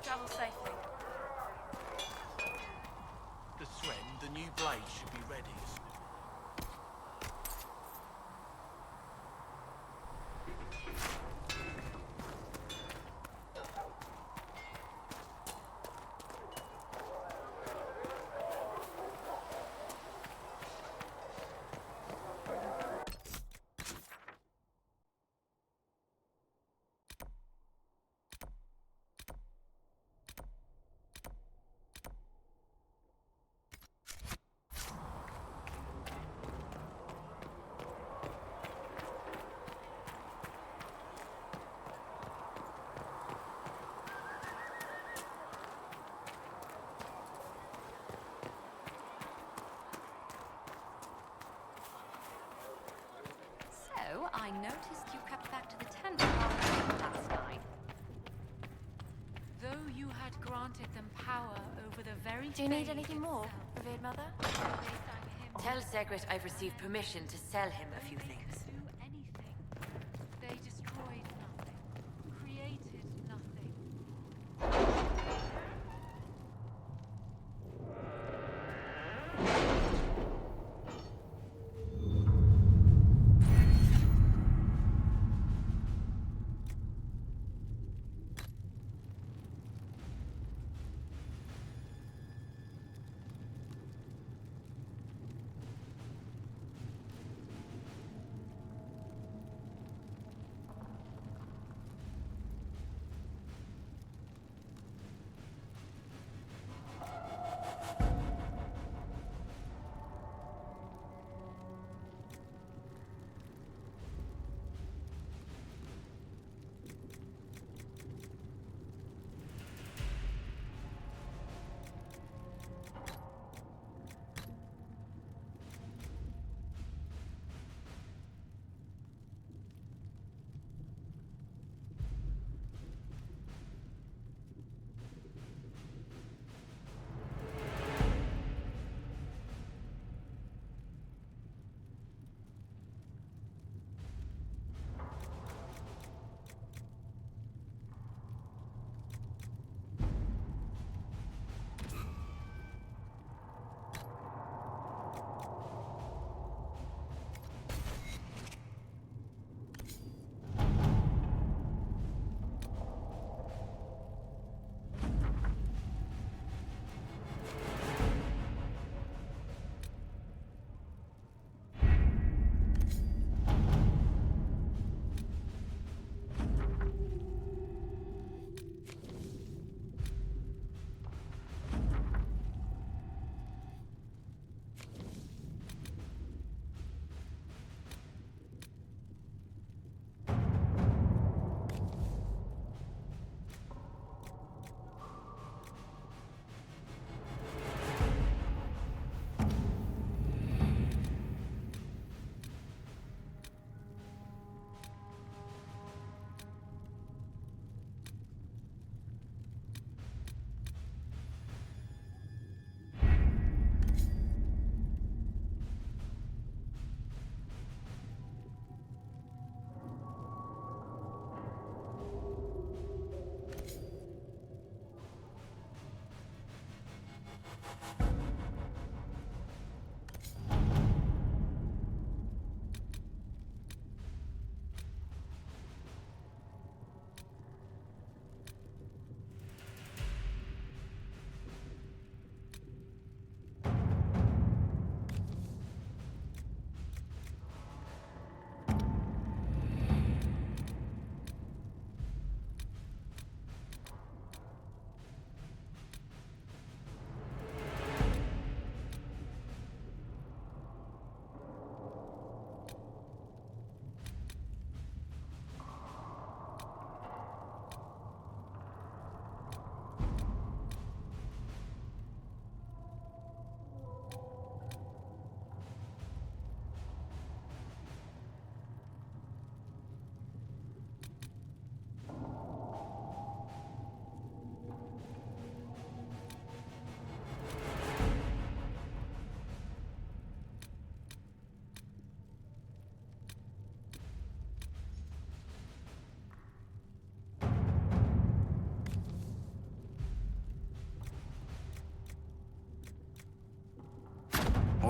Travel safely. The Sren, the new blade should be ready. So, I noticed you crept back to the tent last night. Though you had granted them power over the very Do you need Blade anything more, itself, revered mother? they sang hymns Tell Segret I've received permission to sell him a few things. to anything. They destroyed nothing, created nothing.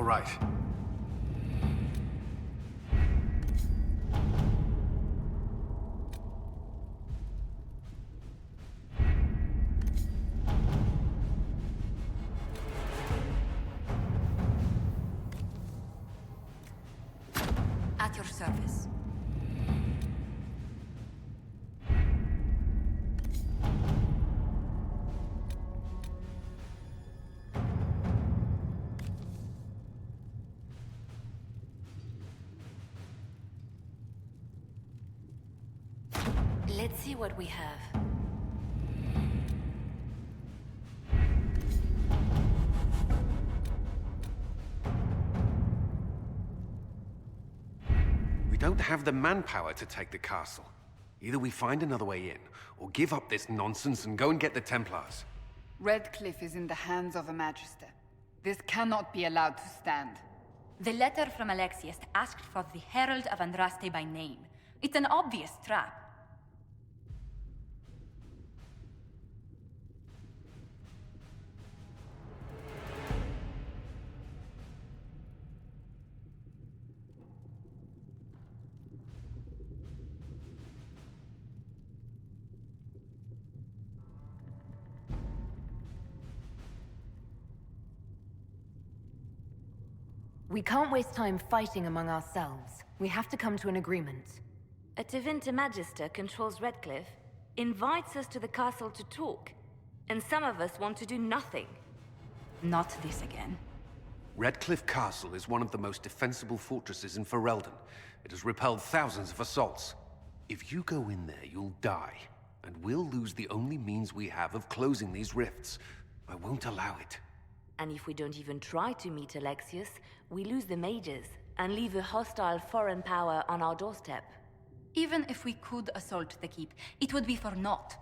right. At your service. Let's see what we have. We don't have the manpower to take the castle. Either we find another way in, or give up this nonsense and go and get the Templars. Redcliffe is in the hands of a Magister. This cannot be allowed to stand. The letter from Alexius asked for the Herald of Andraste by name. It's an obvious trap. We can't waste time fighting among ourselves. We have to come to an agreement. A Tevinter Magister controls Redcliffe, invites us to the castle to talk, and some of us want to do nothing. Not this again. Redcliffe Castle is one of the most defensible fortresses in Ferelden. It has repelled thousands of assaults. If you go in there, you'll die, and we'll lose the only means we have of closing these rifts. I won't allow it. And if we don't even try to meet Alexius, we lose the mages and leave a hostile foreign power on our doorstep. Even if we could assault the keep, it would be for naught.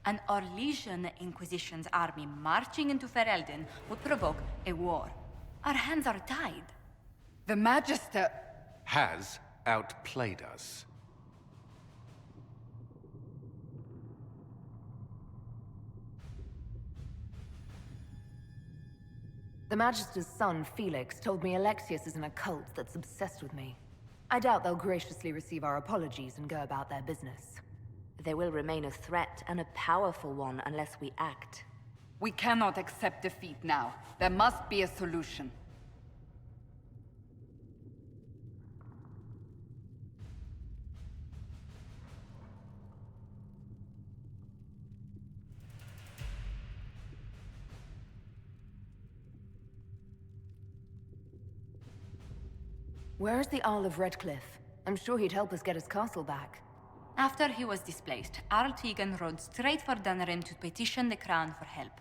An Orlesian Inquisition's army marching into Ferelden would provoke a war. Our hands are tied. The Magister has outplayed us. The Magister's son, Felix, told me Alexius is in a cult that's obsessed with me. I doubt they'll graciously receive our apologies and go about their business. They will remain a threat, and a powerful one, unless we act. We cannot accept defeat now. There must be a solution. Where is the Arl of Redcliffe? I'm sure he'd help us get his castle back. After he was displaced, Arl Tegan rode straight for Dunrim to petition the Crown for help.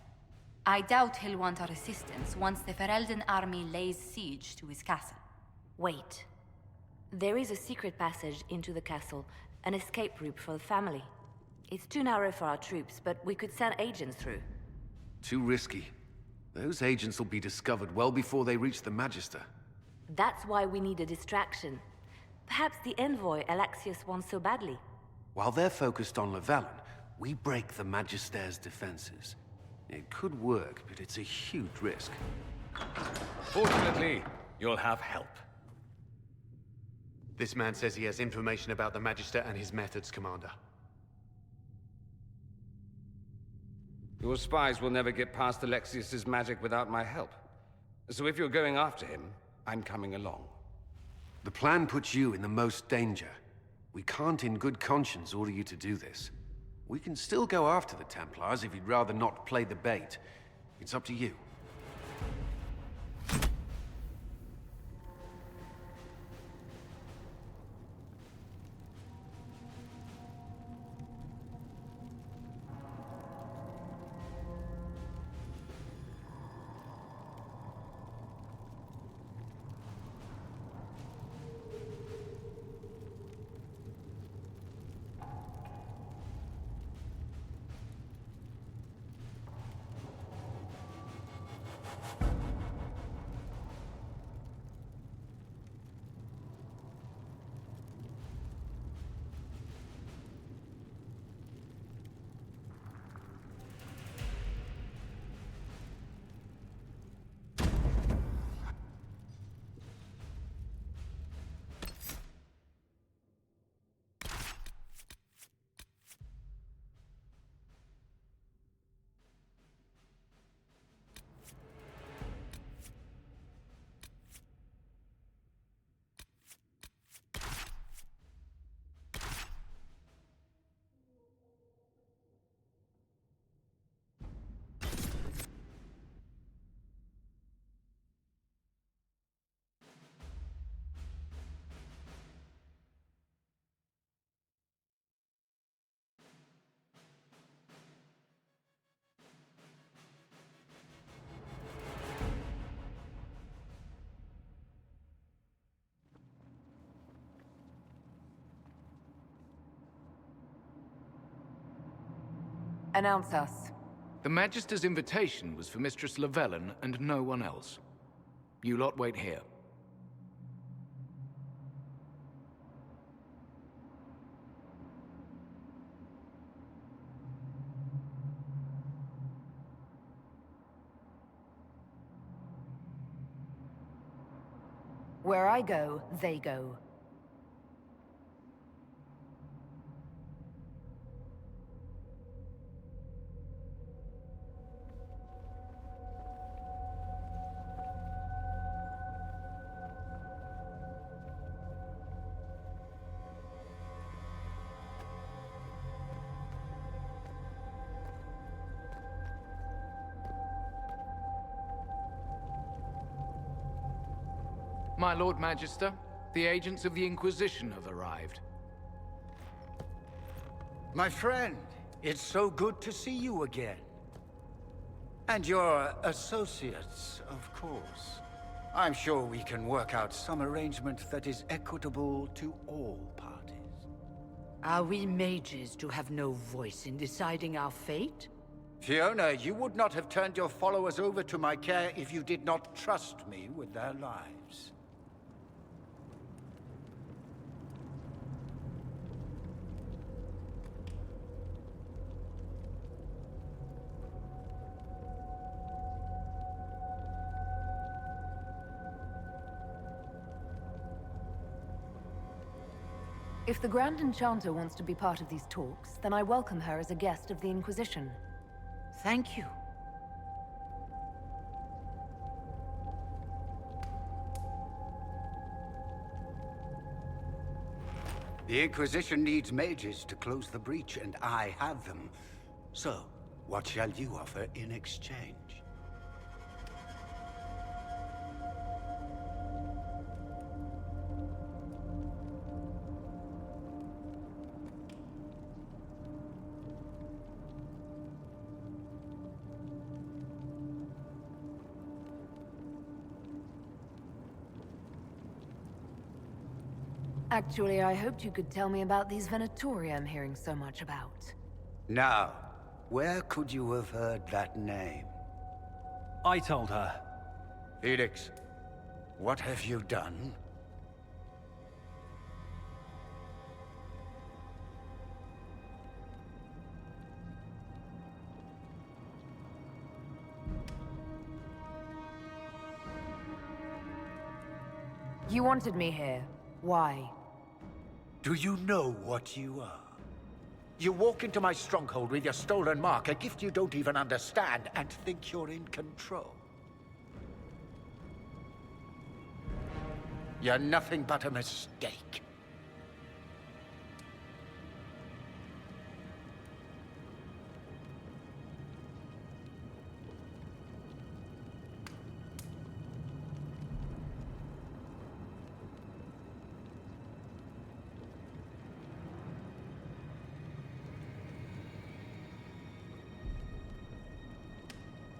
I doubt he'll want our assistance once the Ferelden army lays siege to his castle. Wait. There is a secret passage into the castle, an escape route for the family. It's too narrow for our troops, but we could send agents through. Too risky. Those agents will be discovered well before they reach the Magister. That's why we need a distraction. Perhaps the envoy Alexius wants so badly. While they're focused on Llewellyn, we break the Magister's defenses. It could work, but it's a huge risk. Fortunately, you'll have help. This man says he has information about the Magister and his methods, Commander. Your spies will never get past Alexius's magic without my help. So if you're going after him, I'm coming along. The plan puts you in the most danger. We can't in good conscience order you to do this. We can still go after the Templars if you'd rather not play the bait. It's up to you. Announce us. The Magister's invitation was for Mistress Llewellyn and no one else. You lot wait here. Where I go, they go. My Lord Magister, the agents of the Inquisition have arrived. My friend, it's so good to see you again. And your associates, of course. I'm sure we can work out some arrangement that is equitable to all parties. Are we mages to have no voice in deciding our fate? Fiona, you would not have turned your followers over to my care if you did not trust me with their lives. If the Grand Enchanter wants to be part of these talks, then I welcome her as a guest of the Inquisition. Thank you. The Inquisition needs mages to close the breach, and I have them. So, what shall you offer in exchange? Actually, I hoped you could tell me about these Venatori I'm hearing so much about. Now, where could you have heard that name? I told her. Felix, what have you done? You wanted me here. Why? Do you know what you are? You walk into my stronghold with your stolen mark, a gift you don't even understand, and think you're in control. You're nothing but a mistake.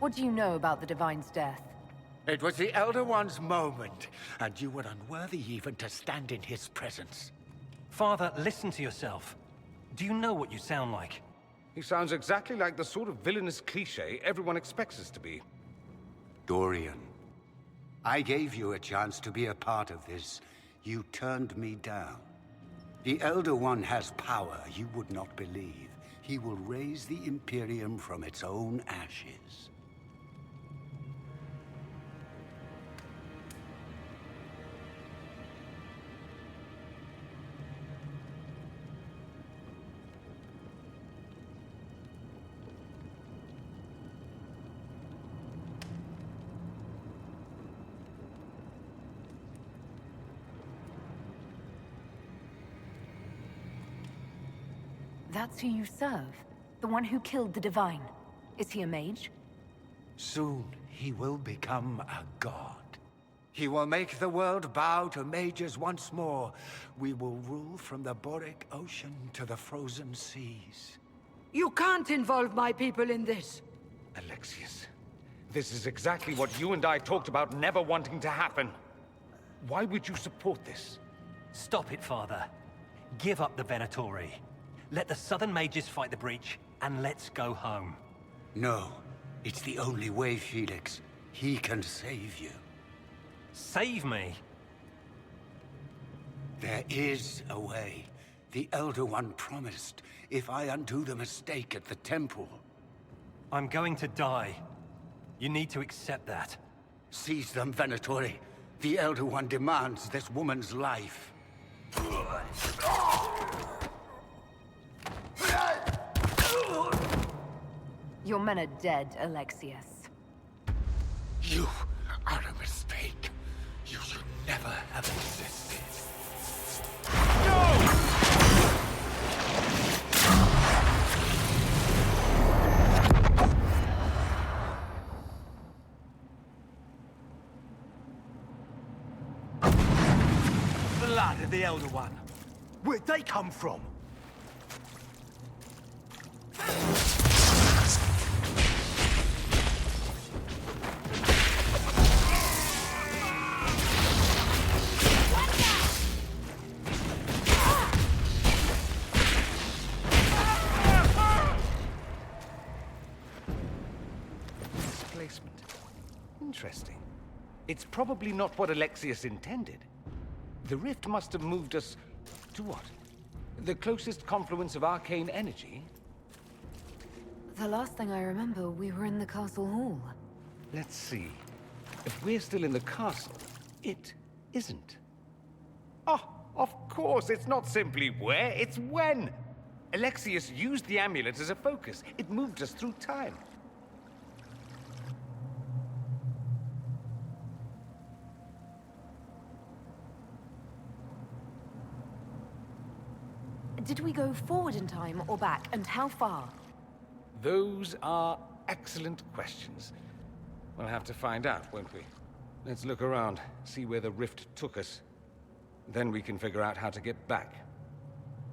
What do you know about the Divine's death? It was the Elder One's moment, and you were unworthy even to stand in his presence. Father, listen to yourself. Do you know what you sound like? He sounds exactly like the sort of villainous cliché everyone expects us to be. Dorian, I gave you a chance to be a part of this. You turned me down. The Elder One has power you would not believe. He will raise the Imperium from its own ashes. That's who you serve? The one who killed the Divine? Is he a mage? Soon, he will become a god. He will make the world bow to mages once more. We will rule from the Boric Ocean to the frozen seas. You can't involve my people in this. Alexius, this is exactly what you and I talked about never wanting to happen. Why would you support this? Stop it, Father. Give up the Venatori. Let the Southern mages fight the breach, and let's go home. No. It's the only way, Felix. He can save you. Save me? There is a way. The Elder One promised, if I undo the mistake at the temple. I'm going to die. You need to accept that. Seize them, Venatori. The Elder One demands this woman's life. Your men are dead, Alexius. You are a mistake. You should never have existed. Blood of the Elder One. Where'd they come from? Displacement. Interesting. It's probably not what Alexius intended. The rift must have moved us to what? The closest confluence of arcane energy? The last thing I remember, we were in the castle hall. Let's see. If we're still in the castle, it isn't. Oh, of course, it's not simply where, it's when! Alexius used the amulet as a focus. It moved us through time. Did we go forward in time or back, and how far? Those are excellent questions. We'll have to find out, won't we? Let's look around, see where the rift took us. Then we can figure out how to get back.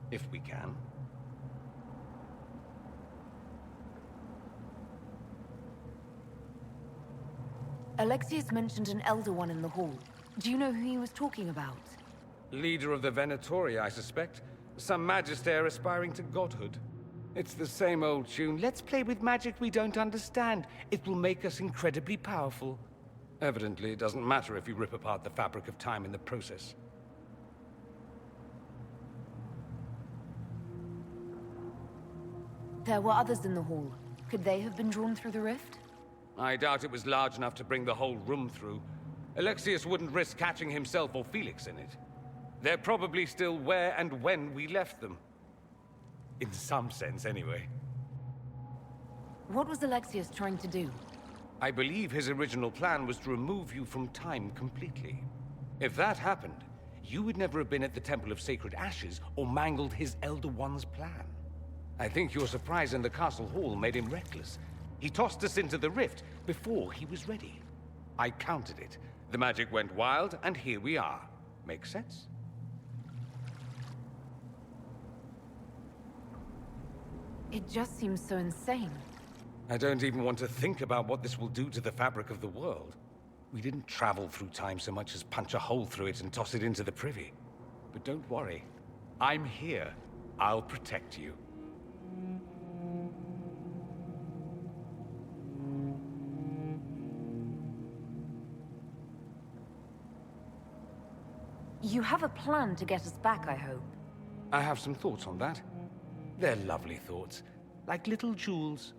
If we can. Alexius mentioned an Elder One in the hall. Do you know who he was talking about? Leader of the Venatori, I suspect. Some magister aspiring to godhood. It's the same old tune. Let's play with magic we don't understand. It will make us incredibly powerful. Evidently, it doesn't matter if you rip apart the fabric of time in the process. There were others in the hall. Could they have been drawn through the rift? I doubt it was large enough to bring the whole room through. Alexius wouldn't risk catching himself or Felix in it. They're probably still where and when we left them. In some sense, anyway. What was Alexius trying to do? I believe his original plan was to remove you from time completely. If that happened, you would never have been at the Temple of Sacred Ashes or mangled his Elder One's plan. I think your surprise in the castle hall made him reckless. He tossed us into the rift before he was ready. I counted it. The magic went wild, and here we are. Make sense? It just seems so insane. I don't even want to think about what this will do to the fabric of the world. We didn't travel through time so much as punch a hole through it and toss it into the privy. But don't worry. I'm here. I'll protect you. You have a plan to get us back, I hope. I have some thoughts on that. They're lovely thoughts, like little jewels.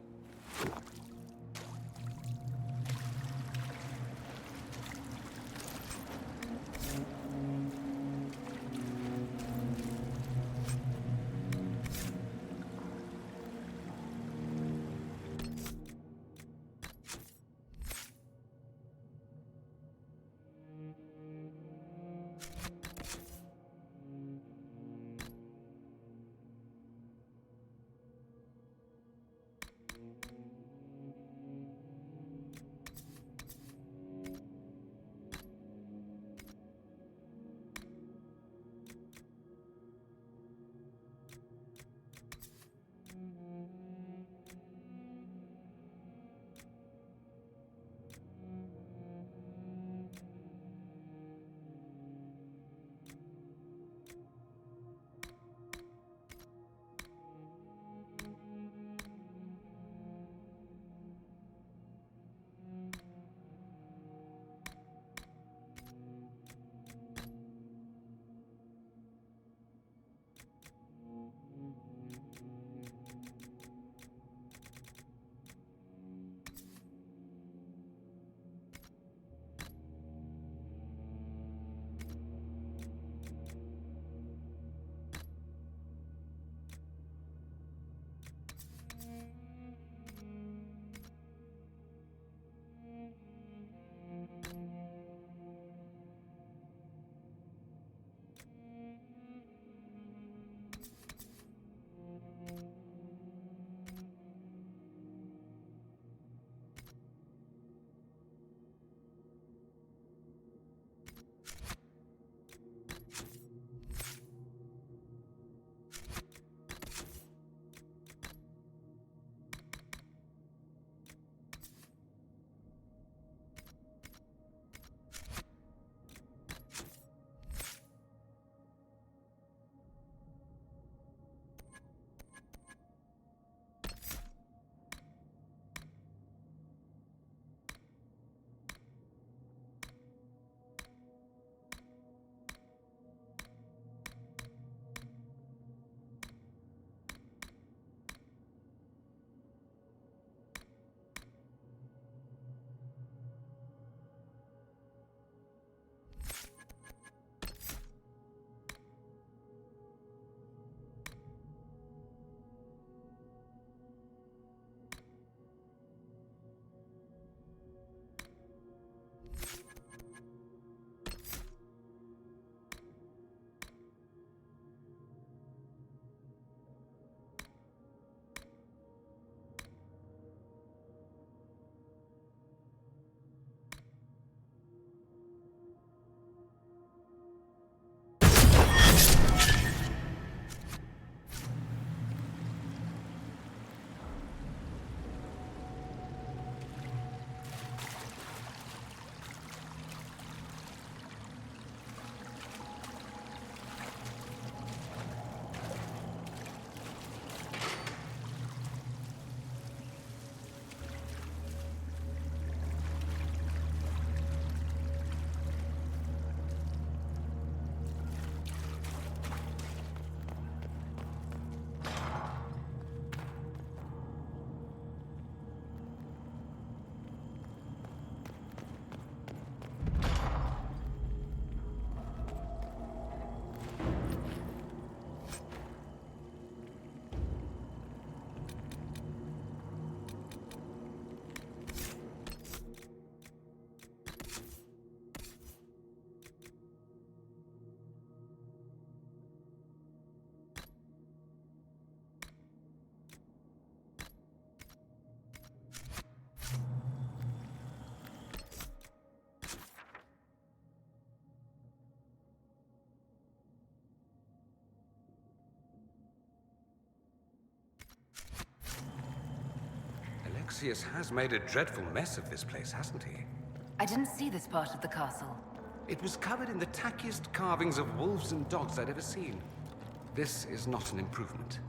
Alexius has made a dreadful mess of this place, hasn't he? I didn't see this part of the castle. It was covered in the tackiest carvings of wolves and dogs I'd ever seen. This is not an improvement.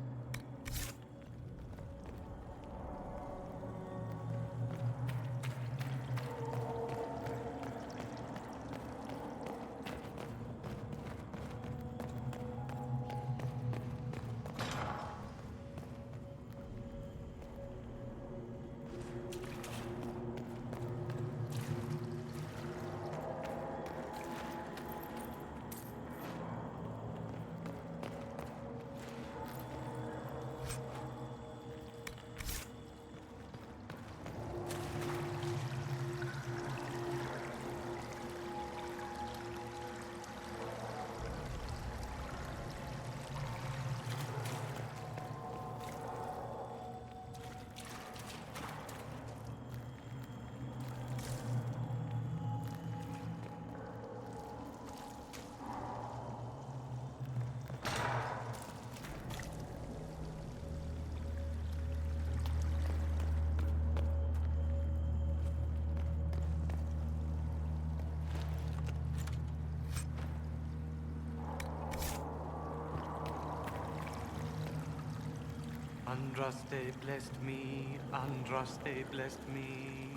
Andraste blessed me, Andraste blessed me.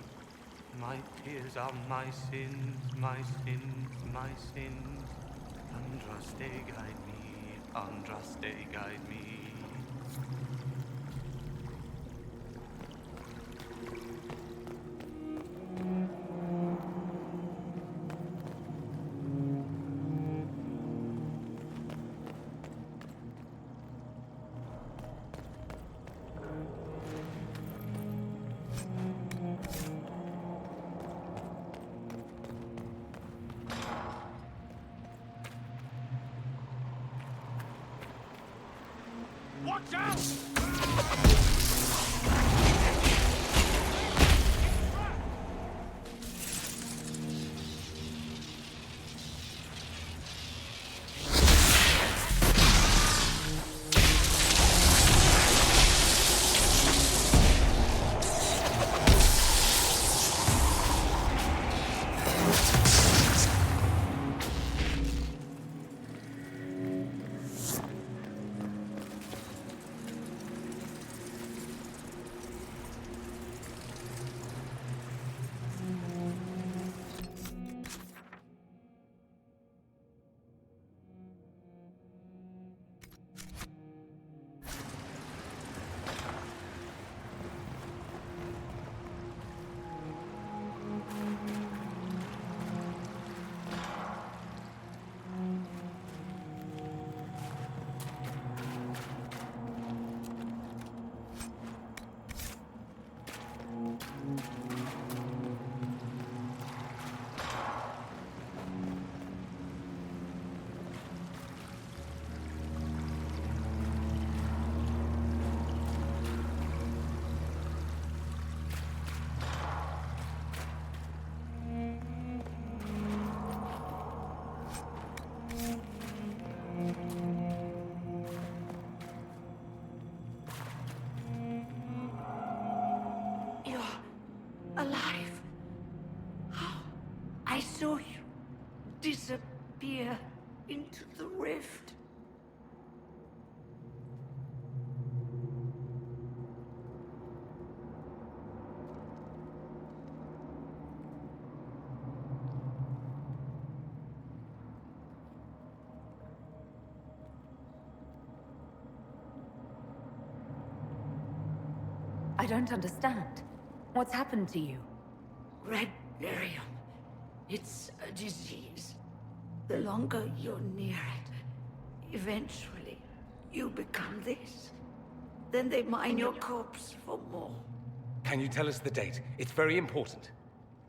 My tears are my sins, my sins, my sins. Andraste guide me, Andraste guide me. Watch out! Alive. How? I saw you disappear into the rift. I don't understand. What's happened to you? Red lyrium. It's a disease. The longer you're near it, eventually you become this. Then they mine your corpse for more. Can you tell us the date? It's very important.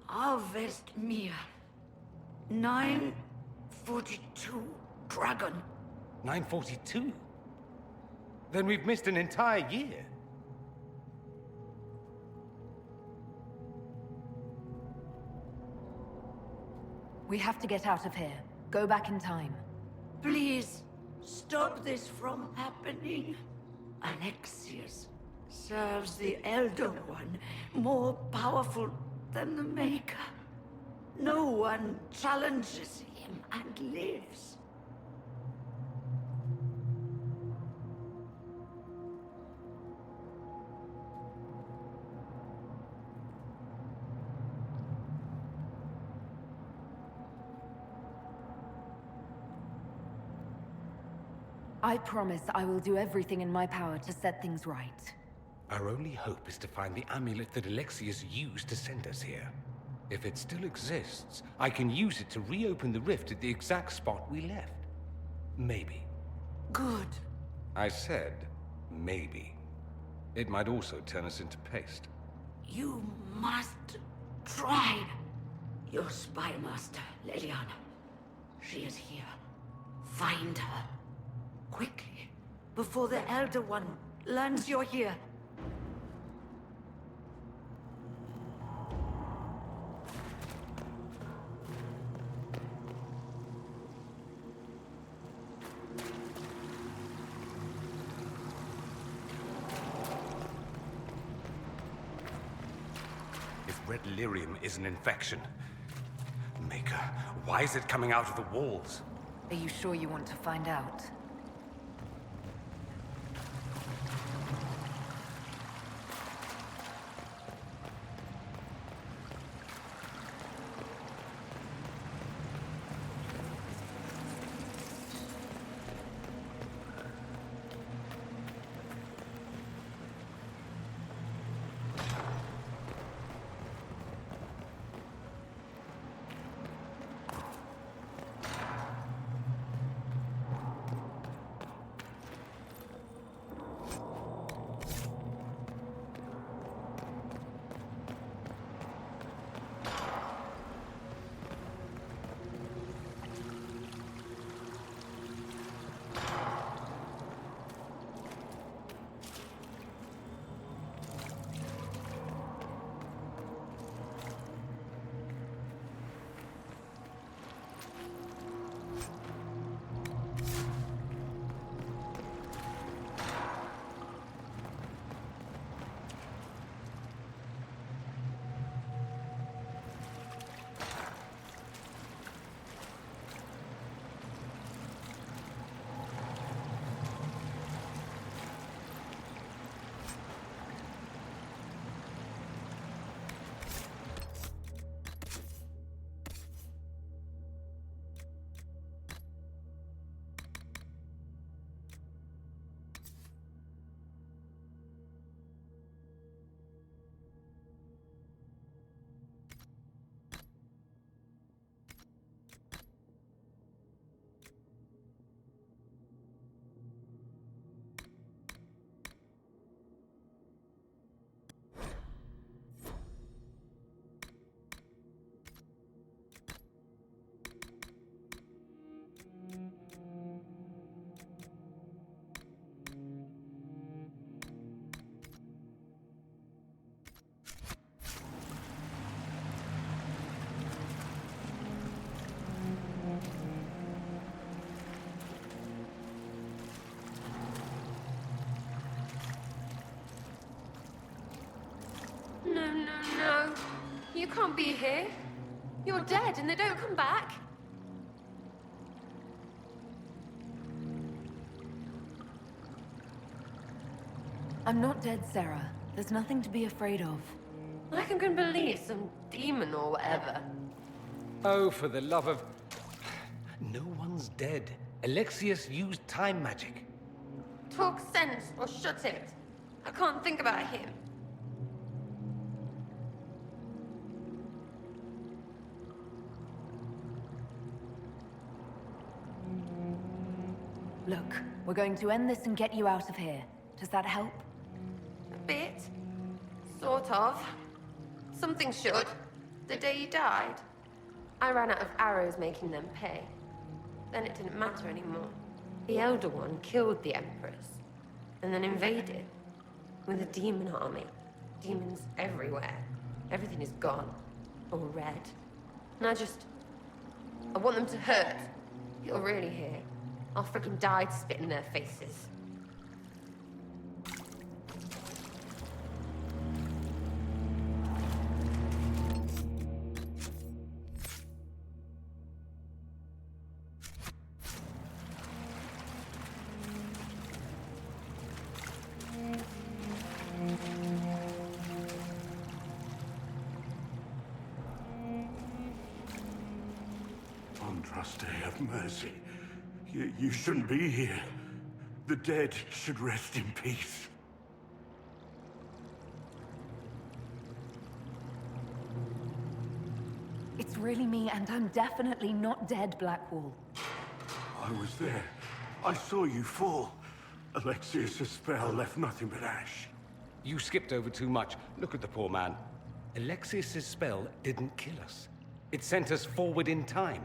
Harvest Mir. 942 Dragon. 942? Then we've missed an entire year. We have to get out of here. Go back in time. Please, stop this from happening. Alexius serves the Elder One, more powerful than the Maker. No one challenges him and lives. I promise I will do everything in my power to set things right. Our only hope is to find the amulet that Alexius used to send us here. If it still exists, I can use it to reopen the rift at the exact spot we left. Maybe. Good. I said, maybe. It might also turn us into paste. You must try. Your spy master, Leliana. She is here. Find her. Quickly. Before the Elder One learns you're here. If red lyrium is an infection... Maker, why is it coming out of the walls? Are you sure you want to find out? No. You can't be here. You're dead and they don't come back. I'm not dead, Sarah. There's nothing to be afraid of. I can believe some demon or whatever. Oh, for the love of... No one's dead. Alexius used time magic. Talk sense or shut it. I can't think about him. Look, we're going to end this and get you out of here. Does that help? A bit. Sort of. Something should. The day he died, I ran out of arrows making them pay. Then it didn't matter anymore. The Elder One killed the Empress, and then invaded. With a demon army. Demons everywhere. Everything is gone. All red. And I want them to hurt. You're really here. I'll freaking die to spit in their faces. Andraste, have mercy. You shouldn't be here. The dead should rest in peace. It's really me, and I'm definitely not dead, Blackwall. I was there. I saw you fall. Alexius' spell left nothing but ash. You skipped over too much. Look at the poor man. Alexius' spell didn't kill us. It sent us forward in time.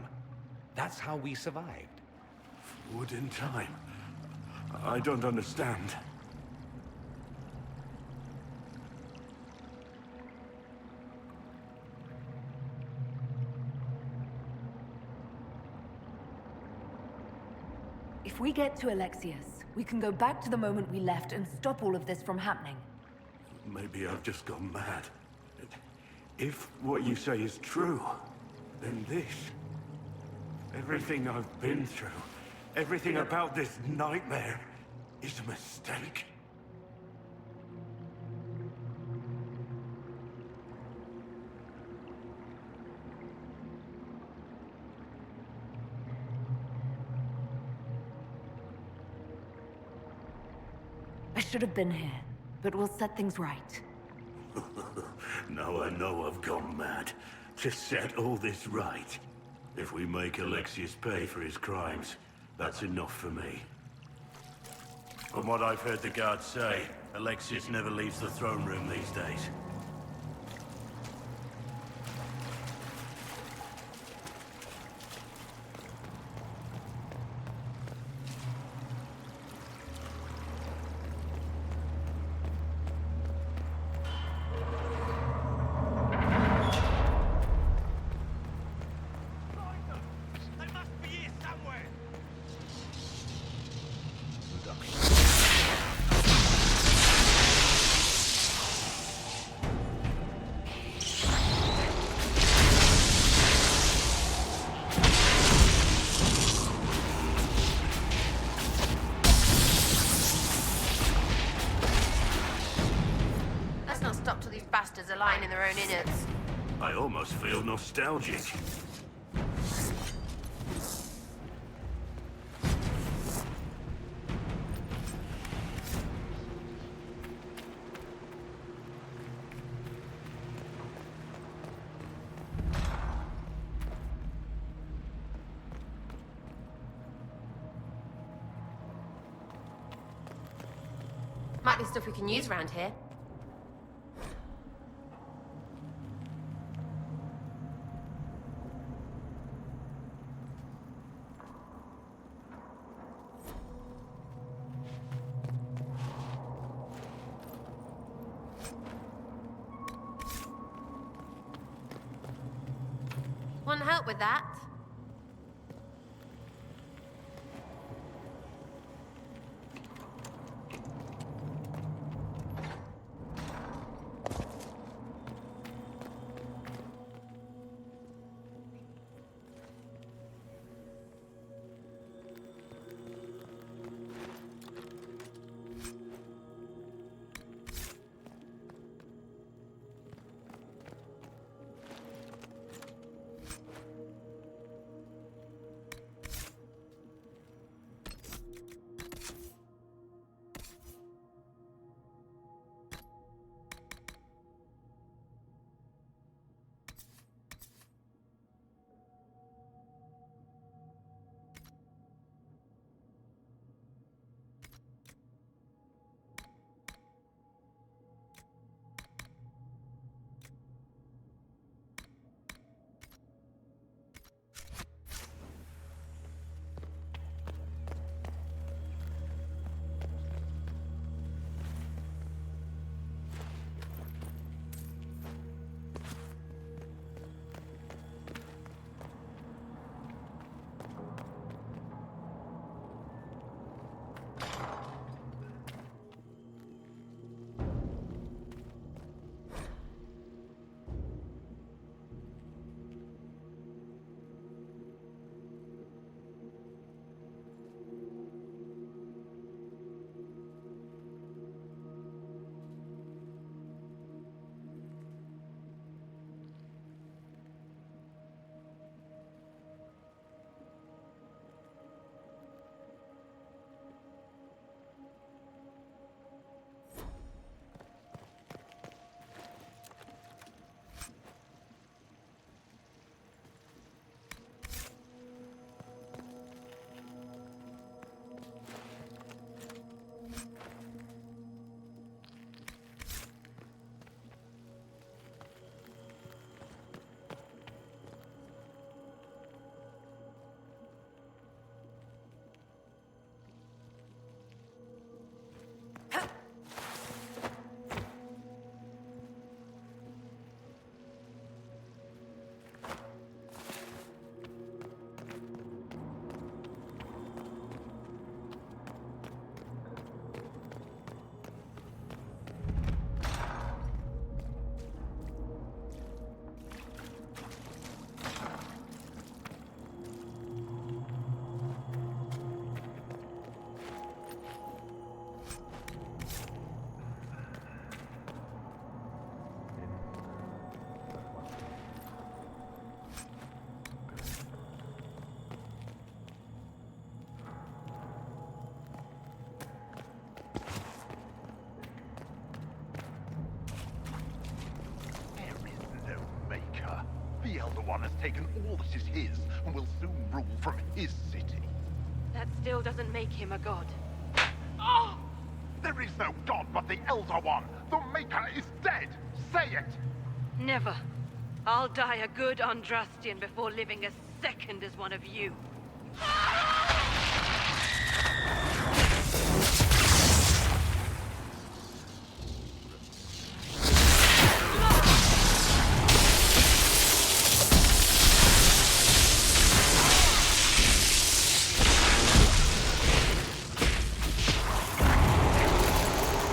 That's how we survived. Forward in time? I don't understand. If we get to Alexius, we can go back to the moment we left and stop all of this from happening. Maybe I've just gone mad. If what you say is true, then this... everything I've been through, everything about this nightmare, is a mistake. I should have been here, but we'll set things right. Now I know I've gone mad. To set all this right. If we make Alexius pay for his crimes, that's enough for me. From what I've heard the guards say, Alexius never leaves the throne room these days. Let's not stop till these bastards are lying in their own innards. I almost feel nostalgic. Might be stuff we can use around here. Want help with that? taken all that is his and will soon rule from his city. That still doesn't make him a god. Ah! There is no god but the Elder One! The Maker is dead! Say it! Never. I'll die a good Andrastian before living a second as one of you.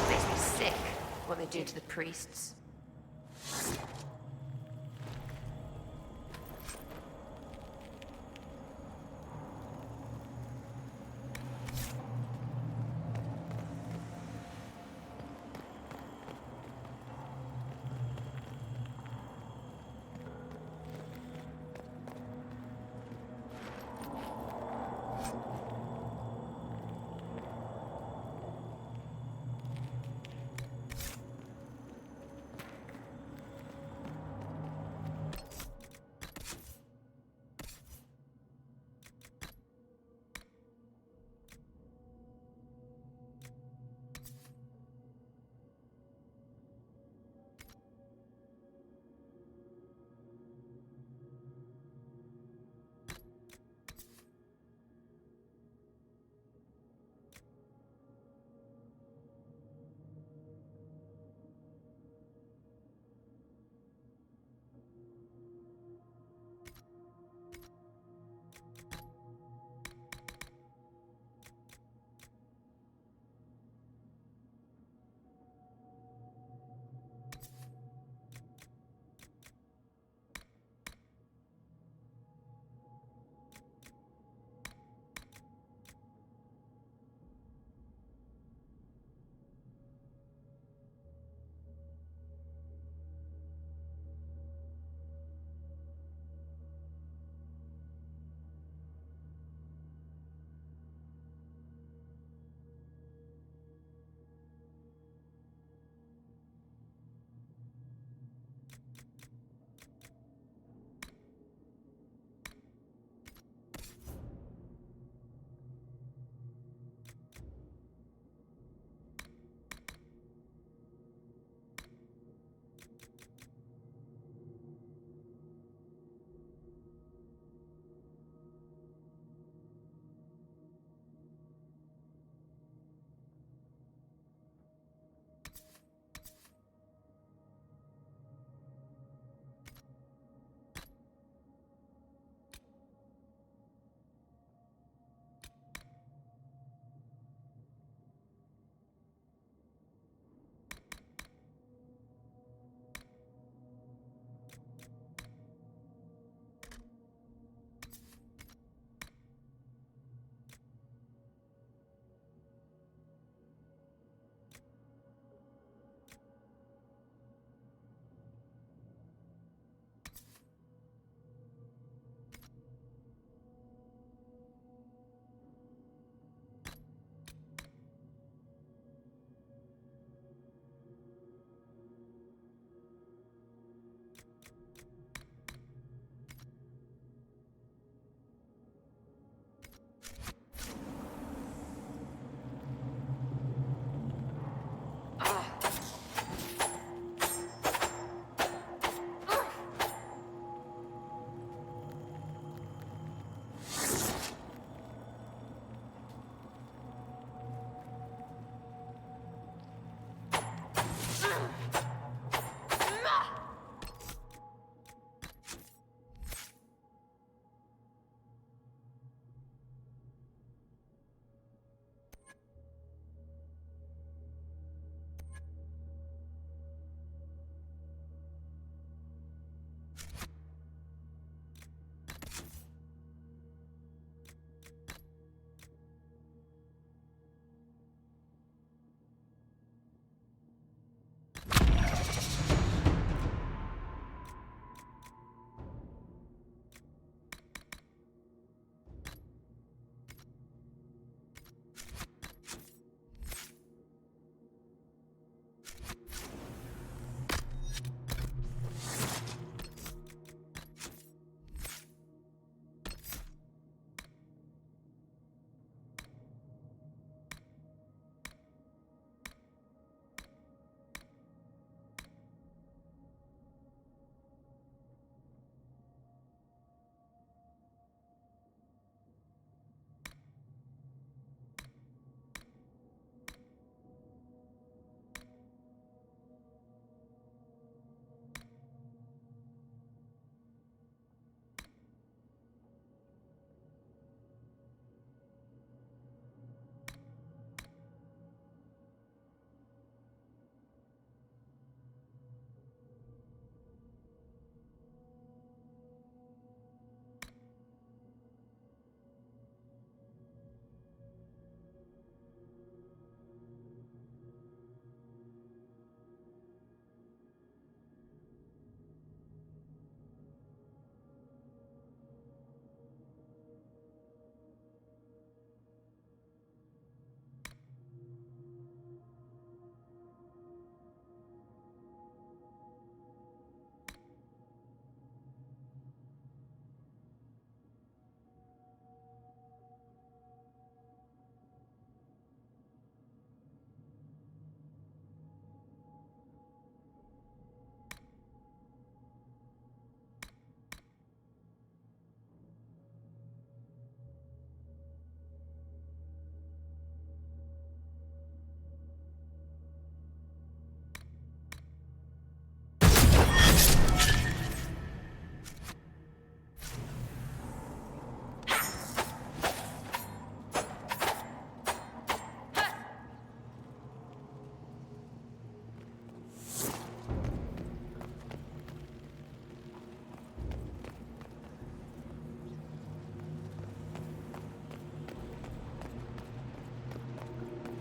Makes me sick what they do to the priests.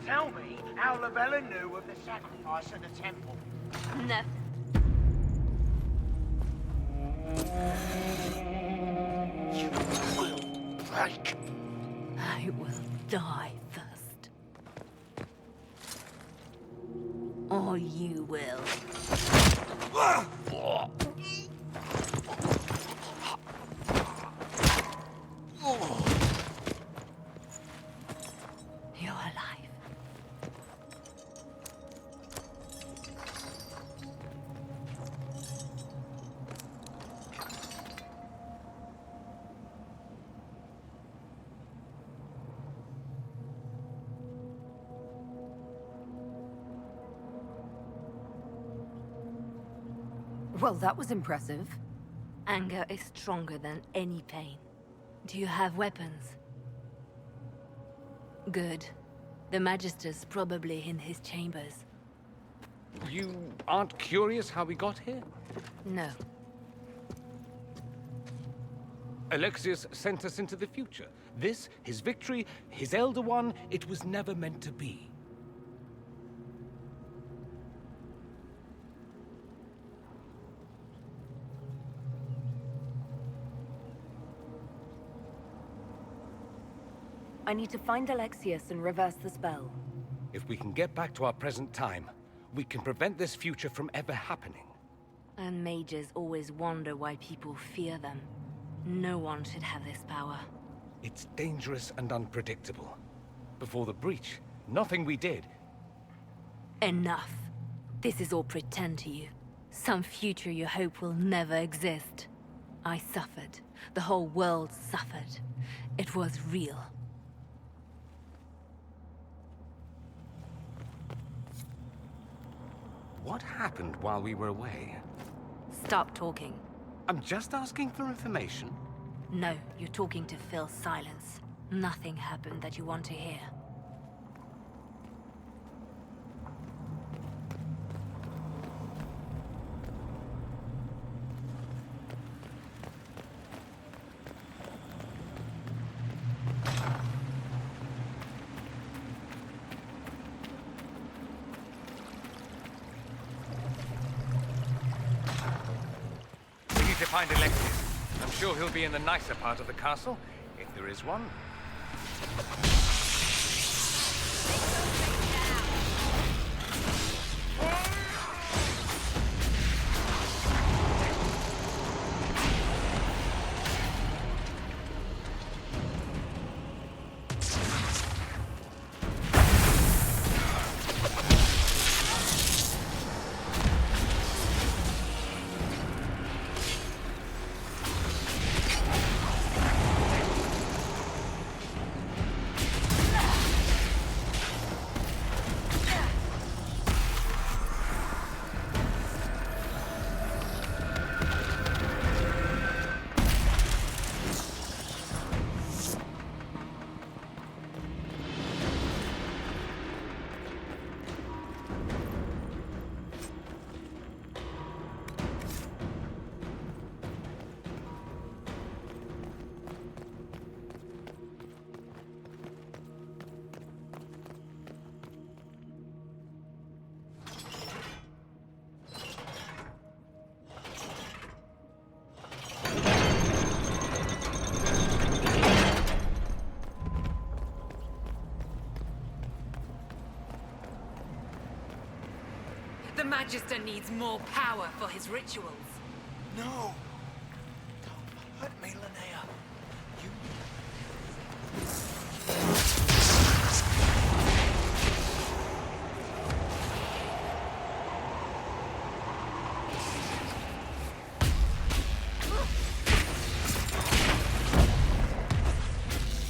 Tell me how Labella knew of the sacrifice at the temple. No. You will break. I will die first. Or you will. You're alive. Well, that was impressive. Anger is stronger than any pain. Do you have weapons? Good. The Magister's probably in his chambers. You aren't curious how we got here? No. Alexius sent us into the future. This, his victory, his Elder One, it was never meant to be. I need to find Alexius and reverse the spell. If we can get back to our present time, we can prevent this future from ever happening. And mages always wonder why people fear them. No one should have this power. It's dangerous and unpredictable. Before the breach, nothing we did. Enough. This is all pretend to you. Some future you hope will never exist. I suffered. The whole world suffered. It was real. What happened while we were away? Stop talking. I'm just asking for information. No, you're talking to fill silence. Nothing happened that you want to hear. To find Alexius. I'm sure he'll be in the nicer part of the castle, if there is one. The Magister needs more power for his rituals. No! Don't hurt me, Linnea. You...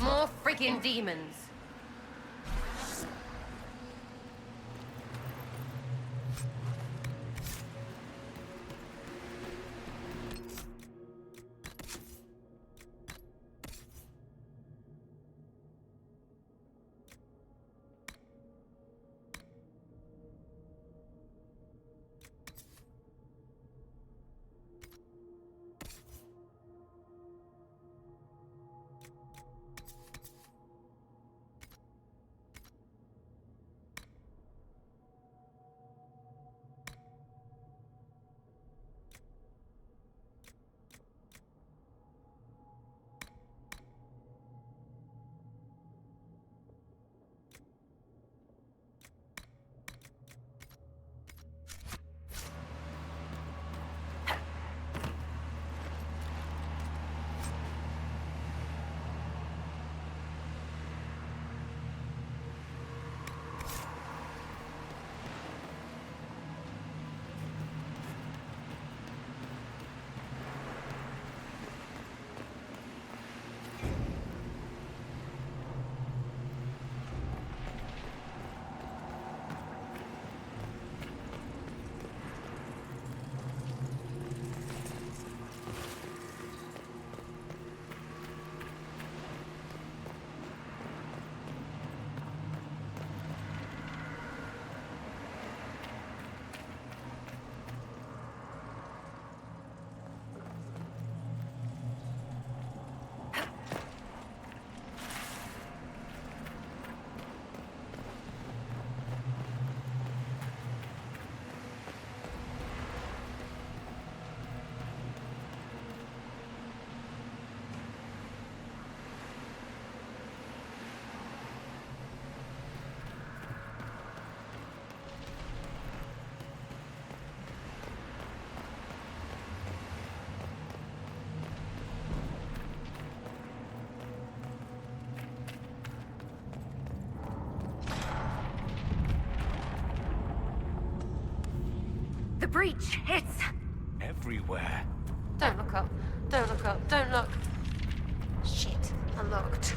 More freaking demons. The breach, it's... Everywhere. Don't look up. Don't look up. Don't look. Shit. Unlocked.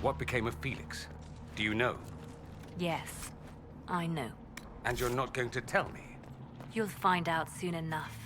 What became of Felix? Do you know? Yes, I know. And you're not going to tell me? You'll find out soon enough.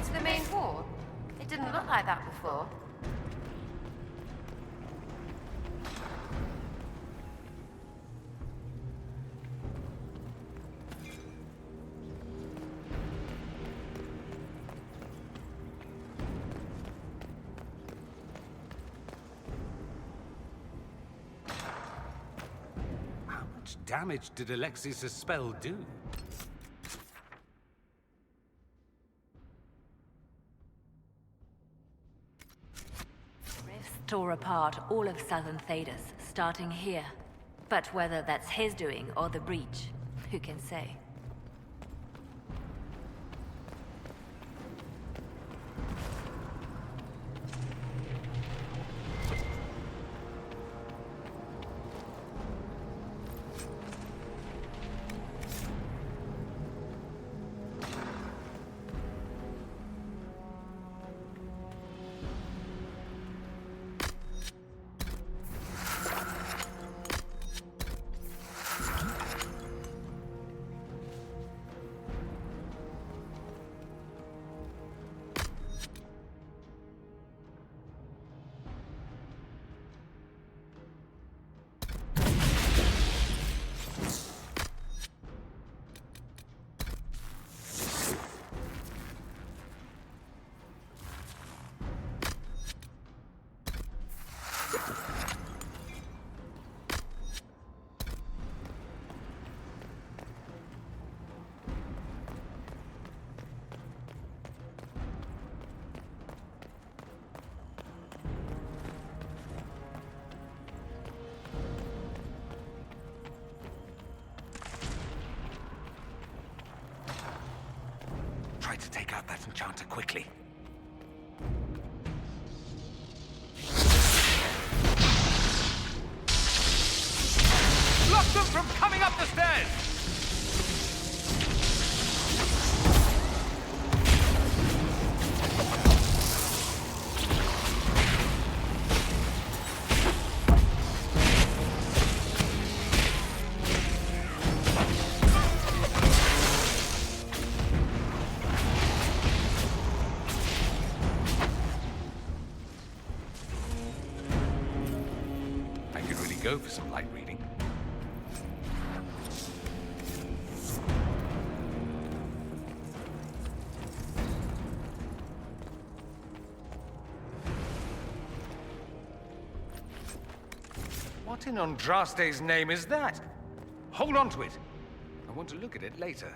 to the main hall? It didn't look like that before. How much damage did Alexius' spell do? Rifts tore apart all of southern Thedas, starting here. But whether that's his doing or the breach, who can say? Try to take out that enchanter quickly. Block them from coming up the stairs! Go for some light reading. What in Andraste's name is that? Hold on to it. I want to look at it later.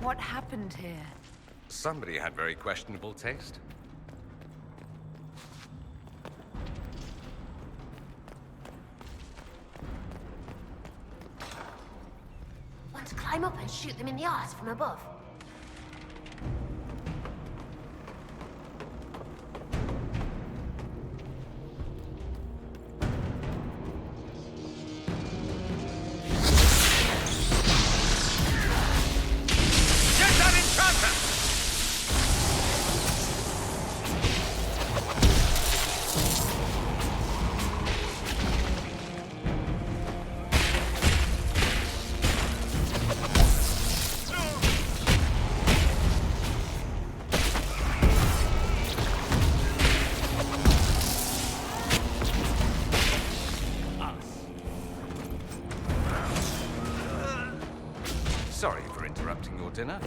What happened here? Somebody had very questionable taste. Want to climb up and shoot them in the arse from above? interrupting your dinner.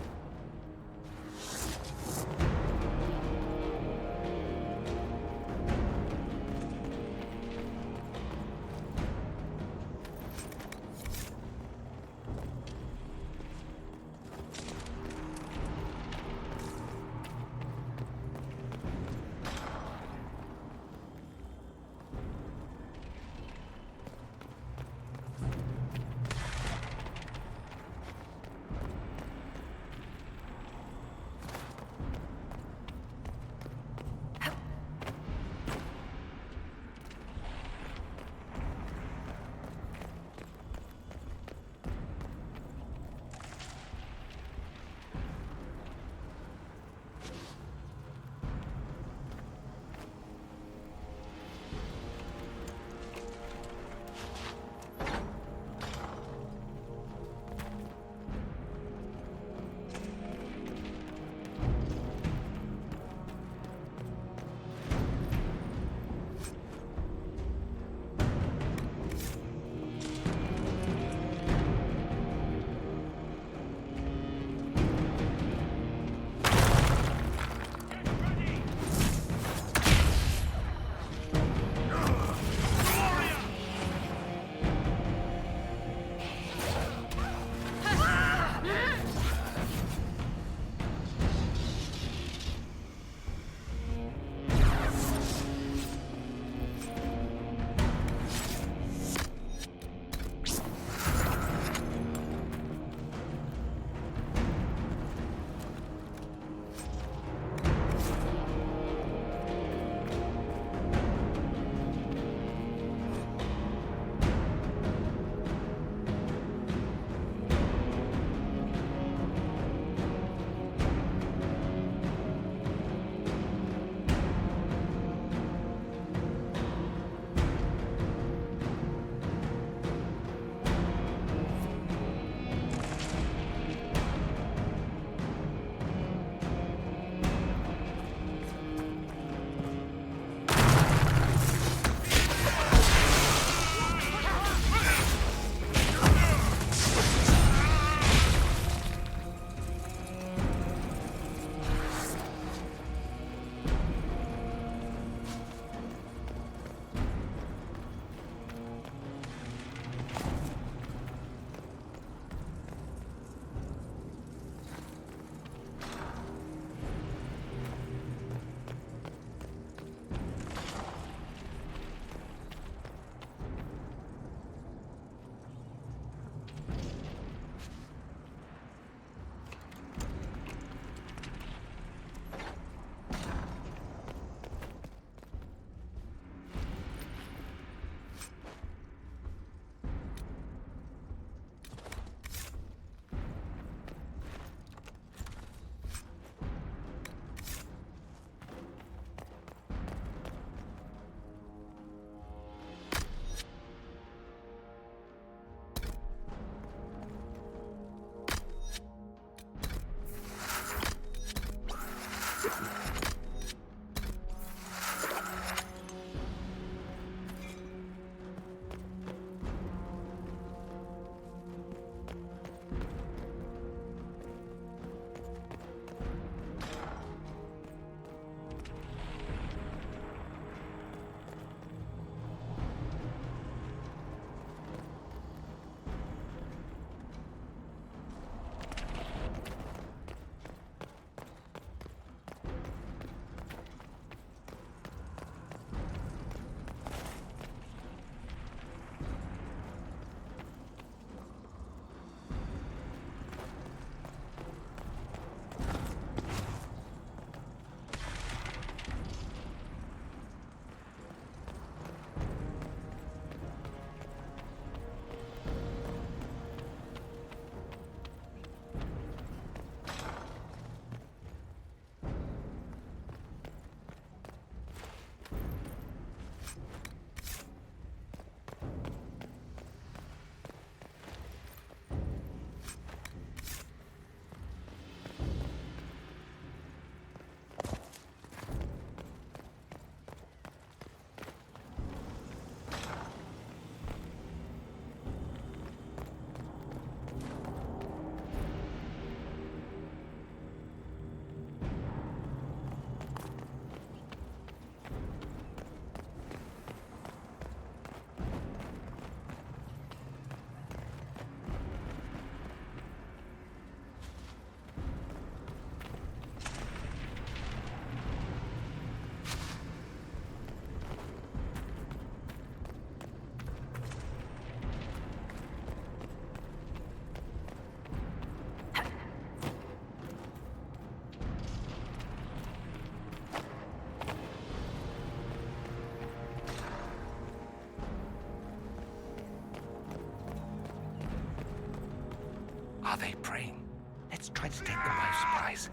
allies.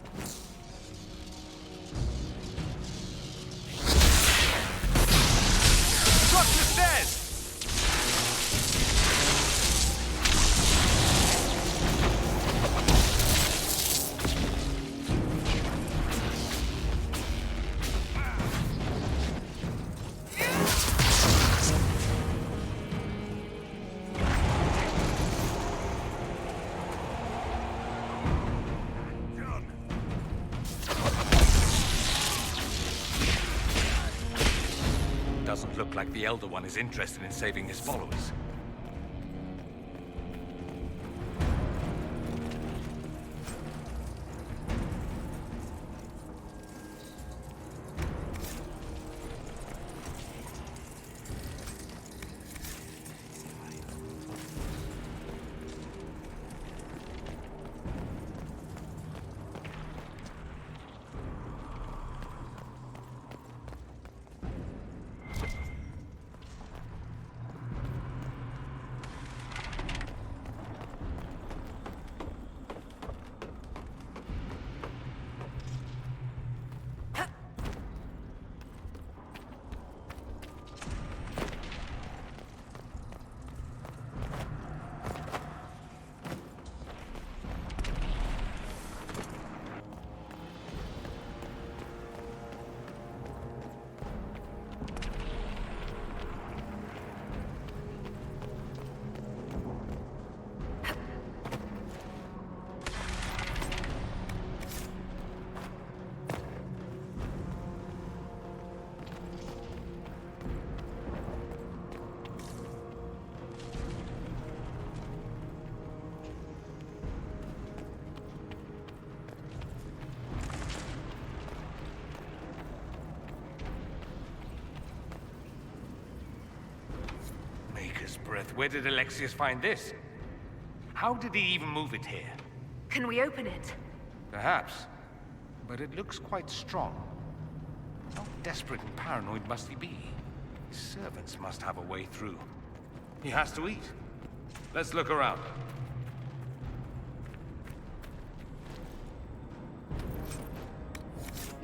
Drop the stairs! Doesn't look like the Elder One is interested in saving his followers. Breath. Where did Alexius find this? How did he even move it here? Can we open it? Perhaps. But it looks quite strong. How desperate and paranoid must he be? His servants must have a way through. He has to eat. Let's look around.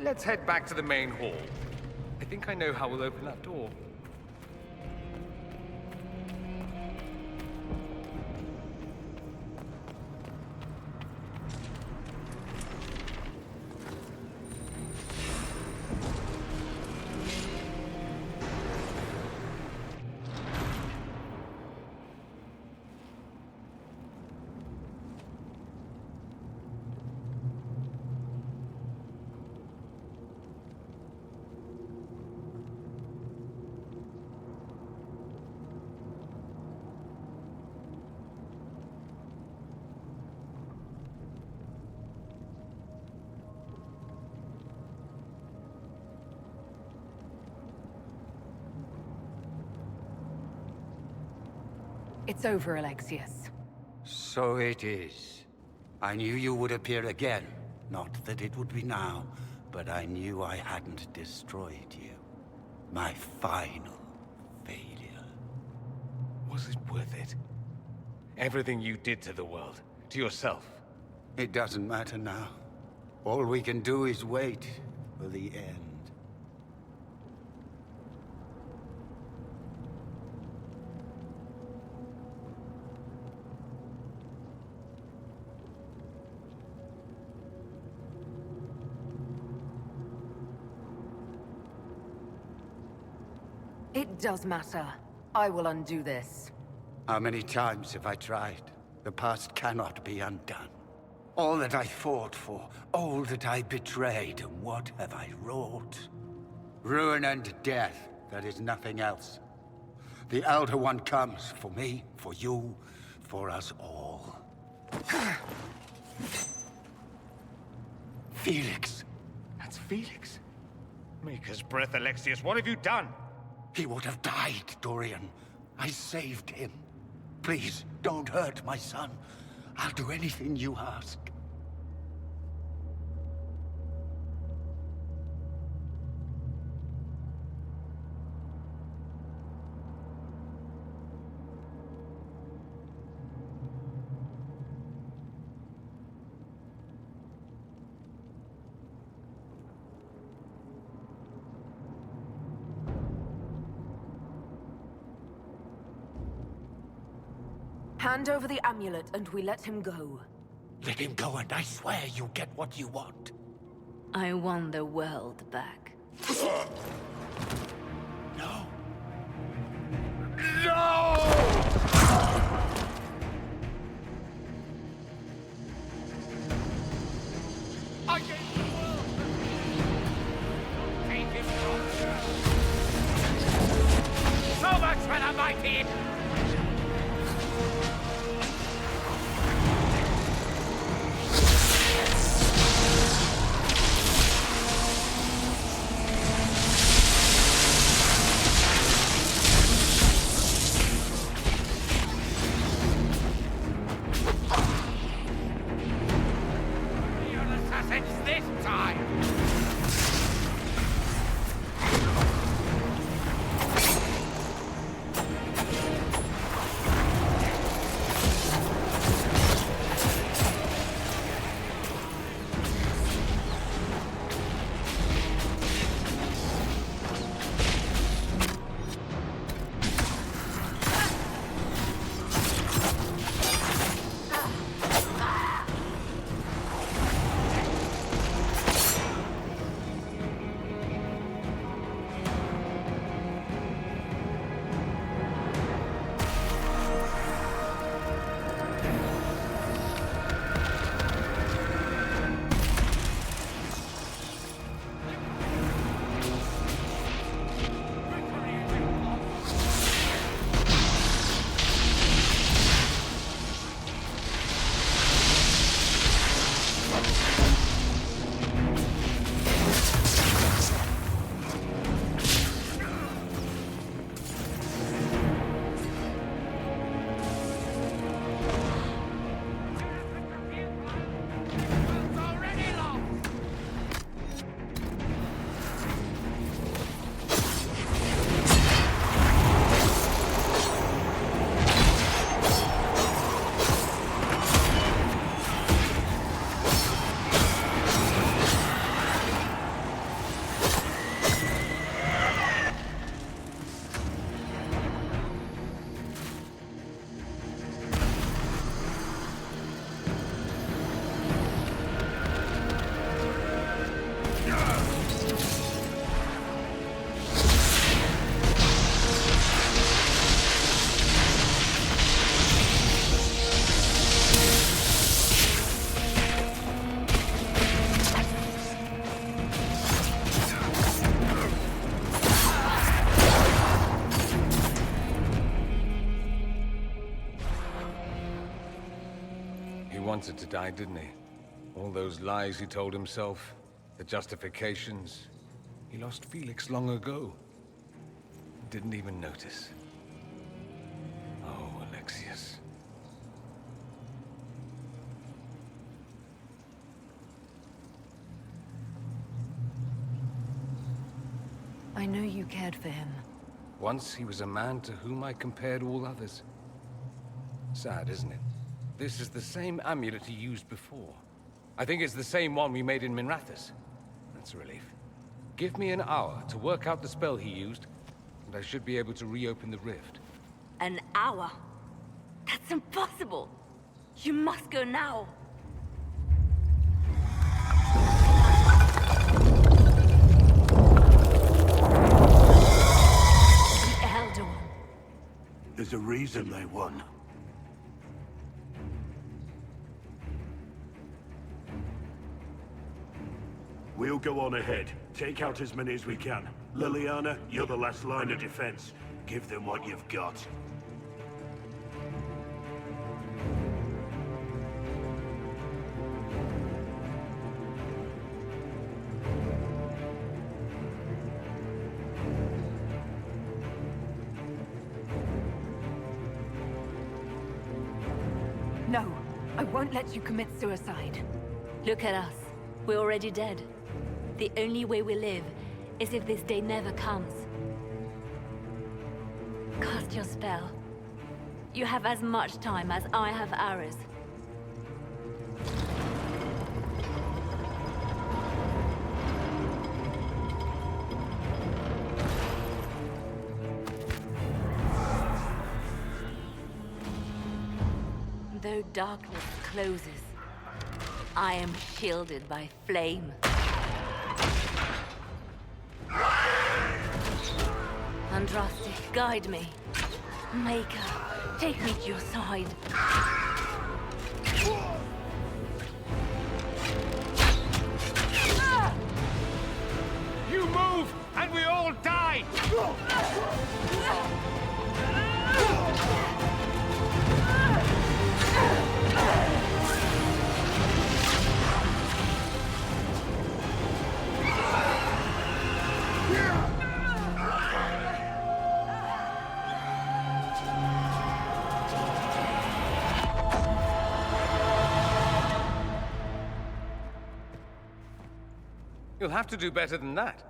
Let's head back to the main hall. I think I know how we'll open that door. It's over, Alexius. So it is. I knew you would appear again. Not that it would be now, but I knew I hadn't destroyed you. My final failure. Was it worth it? Everything you did to the world, to yourself. It doesn't matter now. All we can do is wait for the end. It does matter. I will undo this. How many times have I tried? The past cannot be undone. All that I fought for, all that I betrayed, and what have I wrought? Ruin and death, that is nothing else. The Elder One comes for me, for you, for us all. Felix. That's Felix. Maker's breath, Alexius, what have you done? He would have died, Dorian. I saved him. Please, don't hurt my son. I'll do anything you ask. Hand over the amulet and we let him go. Let him go and I swear you'll get what you want. I want the world back. No! I gave you the world! Take him from her! So much for the mighty! This time! Wanted to die, didn't he? All those lies he told himself, the justifications. He lost Felix long ago. Didn't even notice. Oh, Alexius. I know you cared for him. Once he was a man to whom I compared all others. Sad, isn't it? This is the same amulet he used before. I think it's the same one we made in Minrathous. That's a relief. Give me an hour to work out the spell he used, and I should be able to reopen the rift. An hour? That's impossible! You must go now! The Elder One. There's a reason they won. We'll go on ahead. Take out as many as we can. Liliana, you're the last line of defense. Give them what you've got. No, I won't let you commit suicide. Look at us. We're already dead. The only way we live is if this day never comes. Cast your spell. You have as much time as I have hours. Though darkness closes, I am shielded by flame. Andraste, guide me. Maker, take me to your side. You move, and we all die! You'll have to do better than that.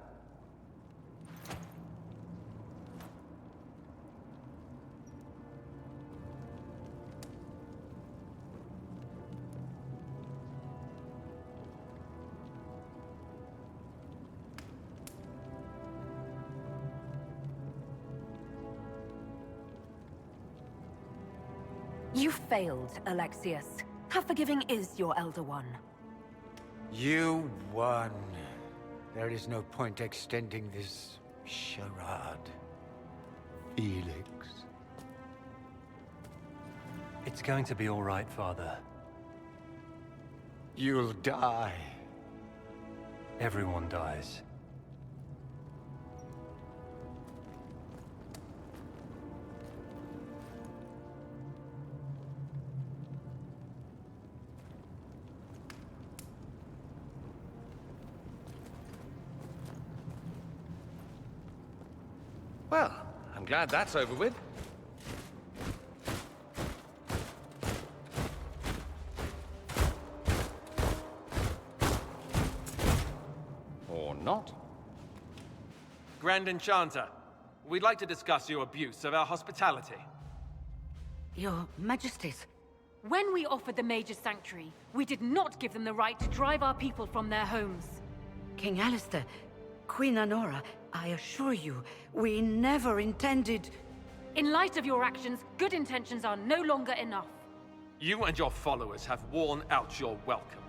You failed, Alexius. How forgiving is your Elder One? You won. There is no point extending this charade. Felix. It's going to be all right, Father. You'll die. Everyone dies. Well, I'm glad that's over with. Or not. Grand Enchanter, we'd like to discuss your abuse of our hospitality. Your Majesties. When we offered the Mage's Sanctuary, we did not give them the right to drive our people from their homes. King Alistair, Queen Anora, I assure you, we never intended... In light of your actions, good intentions are no longer enough. You and your followers have worn out your welcome.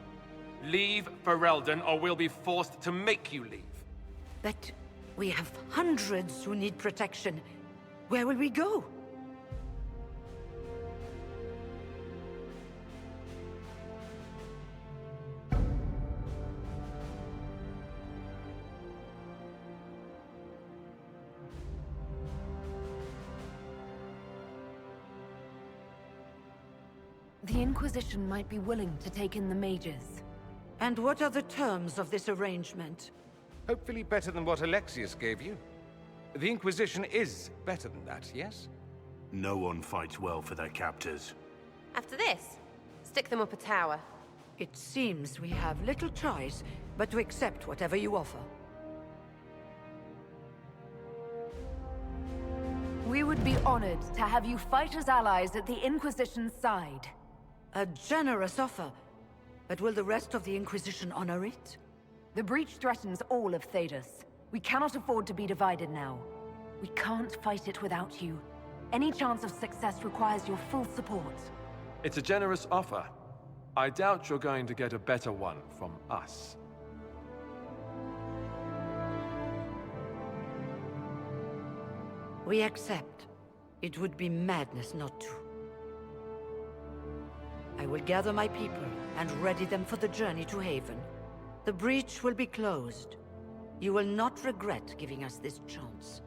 Leave Ferelden, or we'll be forced to make you leave. But we have hundreds who need protection. Where will we go? The Inquisition might be willing to take in the mages. And what are the terms of this arrangement? Hopefully better than what Alexius gave you. The Inquisition is better than that, yes? No one fights well for their captors. After this, stick them up a tower. It seems we have little choice but to accept whatever you offer. We would be honored to have you fight as allies at the Inquisition's side. A generous offer. But will the rest of the Inquisition honor it? The breach threatens all of Thedas. We cannot afford to be divided now. We can't fight it without you. Any chance of success requires your full support. It's a generous offer. I doubt you're going to get a better one from us. We accept. It would be madness not to. I will gather my people and ready them for the journey to Haven. The breach will be closed. You will not regret giving us this chance.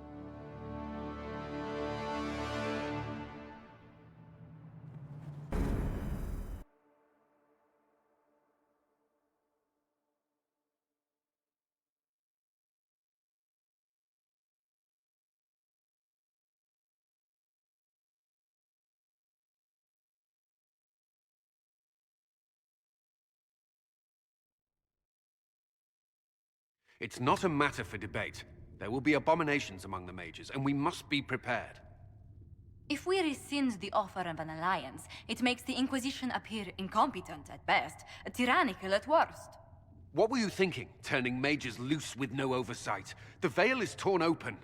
It's not a matter for debate. There will be abominations among the mages, and we must be prepared. If we rescind the offer of an alliance, it makes the Inquisition appear incompetent at best, tyrannical at worst. What were you thinking, turning mages loose with no oversight? The veil is torn open.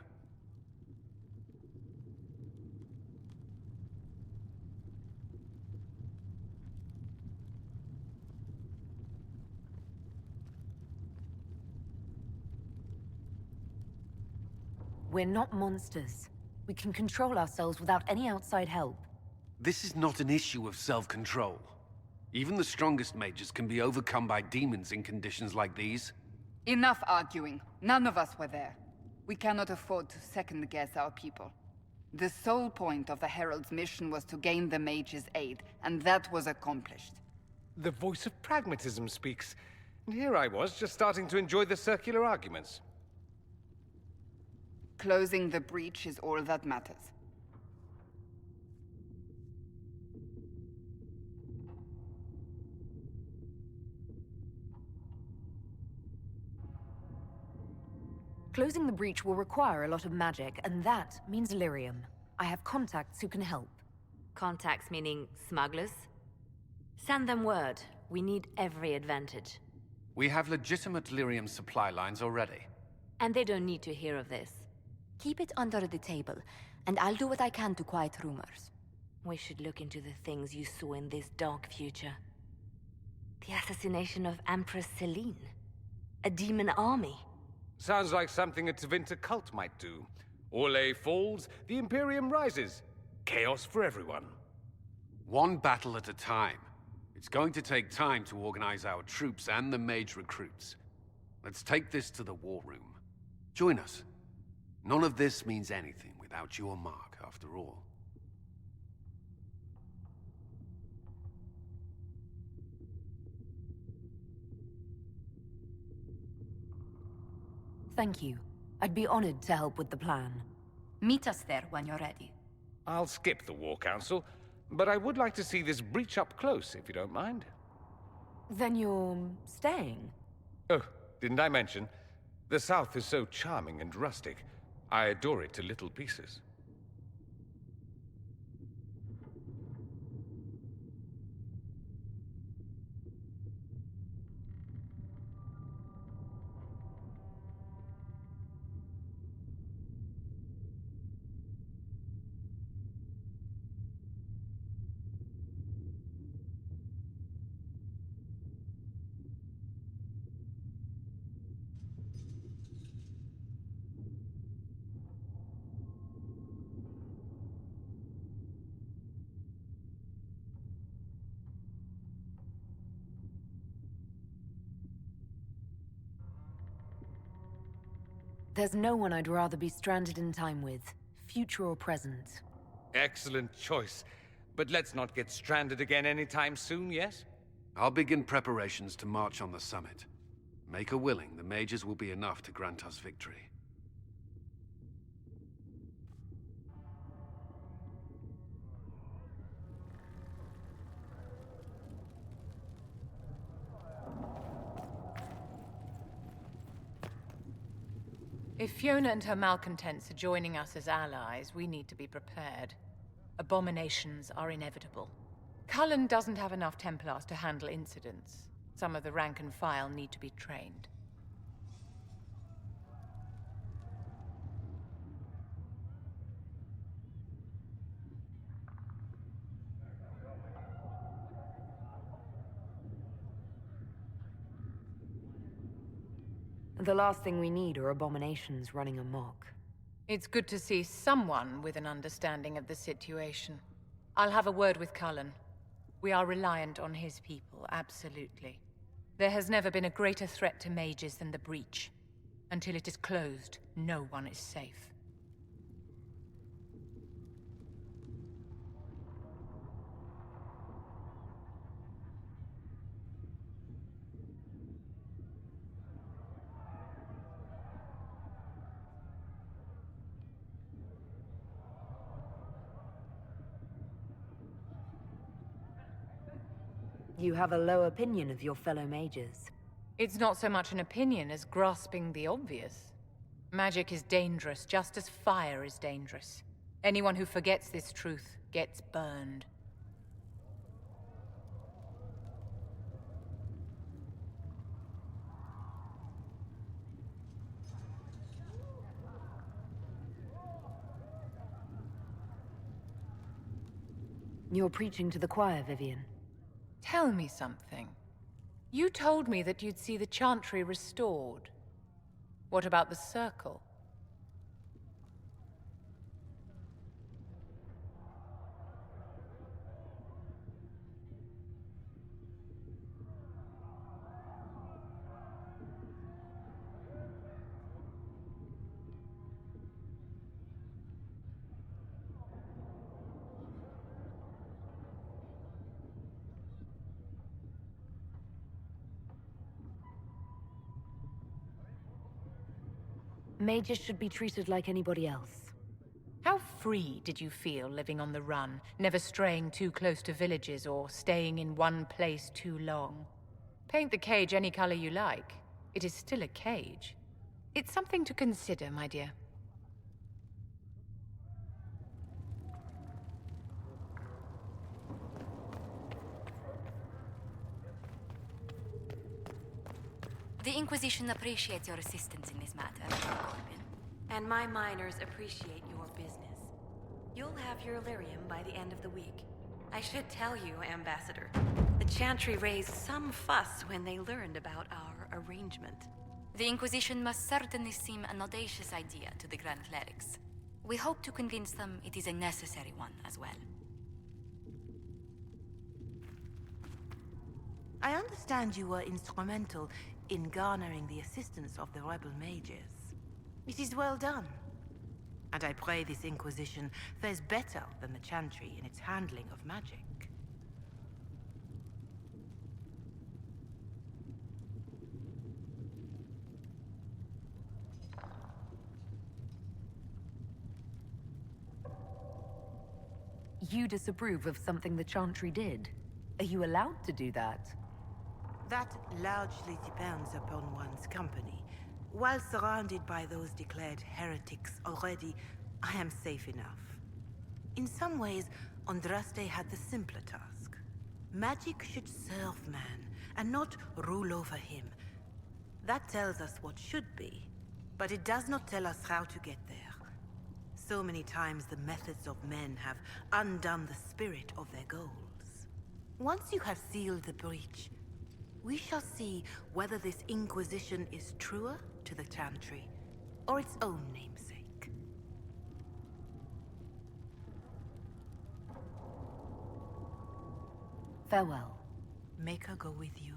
We're not monsters. We can control ourselves without any outside help. This is not an issue of self-control. Even the strongest mages can be overcome by demons in conditions like these. Enough arguing. None of us were there. We cannot afford to second-guess our people. The sole point of the Herald's mission was to gain the mage's aid, and that was accomplished. The voice of pragmatism speaks. And here I was, just starting to enjoy the circular arguments. Closing the breach is all that matters. Closing the breach will require a lot of magic, and that means lyrium. I have contacts who can help. Contacts meaning smugglers? Send them word. We need every advantage. We have legitimate lyrium supply lines already. And they don't need to hear of this. Keep it under the table, and I'll do what I can to quiet rumors. We should look into the things you saw in this dark future. The assassination of Empress Celine. A demon army. Sounds like something a Tevinter cult might do. Orlais falls, the Imperium rises. Chaos for everyone. One battle at a time. It's going to take time to organize our troops and the mage recruits. Let's take this to the war room. Join us. None of this means anything without your mark, after all. Thank you. I'd be honored to help with the plan. Meet us there when you're ready. I'll skip the War Council, but I would like to see this breach up close, if you don't mind. Then you're staying? Oh, didn't I mention? The South is so charming and rustic. I adore it to little pieces. There's no one I'd rather be stranded in time with, future or present. Excellent choice. But let's not get stranded again anytime soon, yes? I'll begin preparations to march on the summit. Maker willing, the mages will be enough to grant us victory. If Fiona and her malcontents are joining us as allies, we need to be prepared. Abominations are inevitable. Cullen doesn't have enough Templars to handle incidents. Some of the rank and file need to be trained. The last thing we need are abominations running amok. It's good to see someone with an understanding of the situation. I'll have a word with Cullen. We are reliant on his people, absolutely. There has never been a greater threat to mages than the breach. Until it is closed, no one is safe. You have a low opinion of your fellow mages. It's not so much an opinion as grasping the obvious. Magic is dangerous, just as fire is dangerous. Anyone who forgets this truth gets burned. You're preaching to the choir, Vivian. Tell me something. You told me that you'd see the Chantry restored. What about the Circle? Mages should be treated like anybody else. How free did you feel living on the run, never straying too close to villages or staying in one place too long? Paint the cage any color you like. It is still a cage. It's something to consider, my dear. The Inquisition appreciates your assistance in this matter, Corbin. And my miners appreciate your business. You'll have your Illyrium by the end of the week. I should tell you, Ambassador, the Chantry raised some fuss when they learned about our arrangement. The Inquisition must certainly seem an audacious idea to the Grand Clerics. We hope to convince them it is a necessary one as well. I understand you were instrumental in garnering the assistance of the rebel mages. It is well done. And I pray this Inquisition fares better than the Chantry in its handling of magic. You disapprove of something the Chantry did. Are you allowed to do that? That largely depends upon one's company. While surrounded by those declared heretics already, I am safe enough. In some ways, Andraste had the simpler task. Magic should serve man, and not rule over him. That tells us what should be, but it does not tell us how to get there. So many times the methods of men have undone the spirit of their goals. Once you have sealed the breach, we shall see whether this Inquisition is truer to the Chantry, or its own namesake. Farewell. Make her go with you.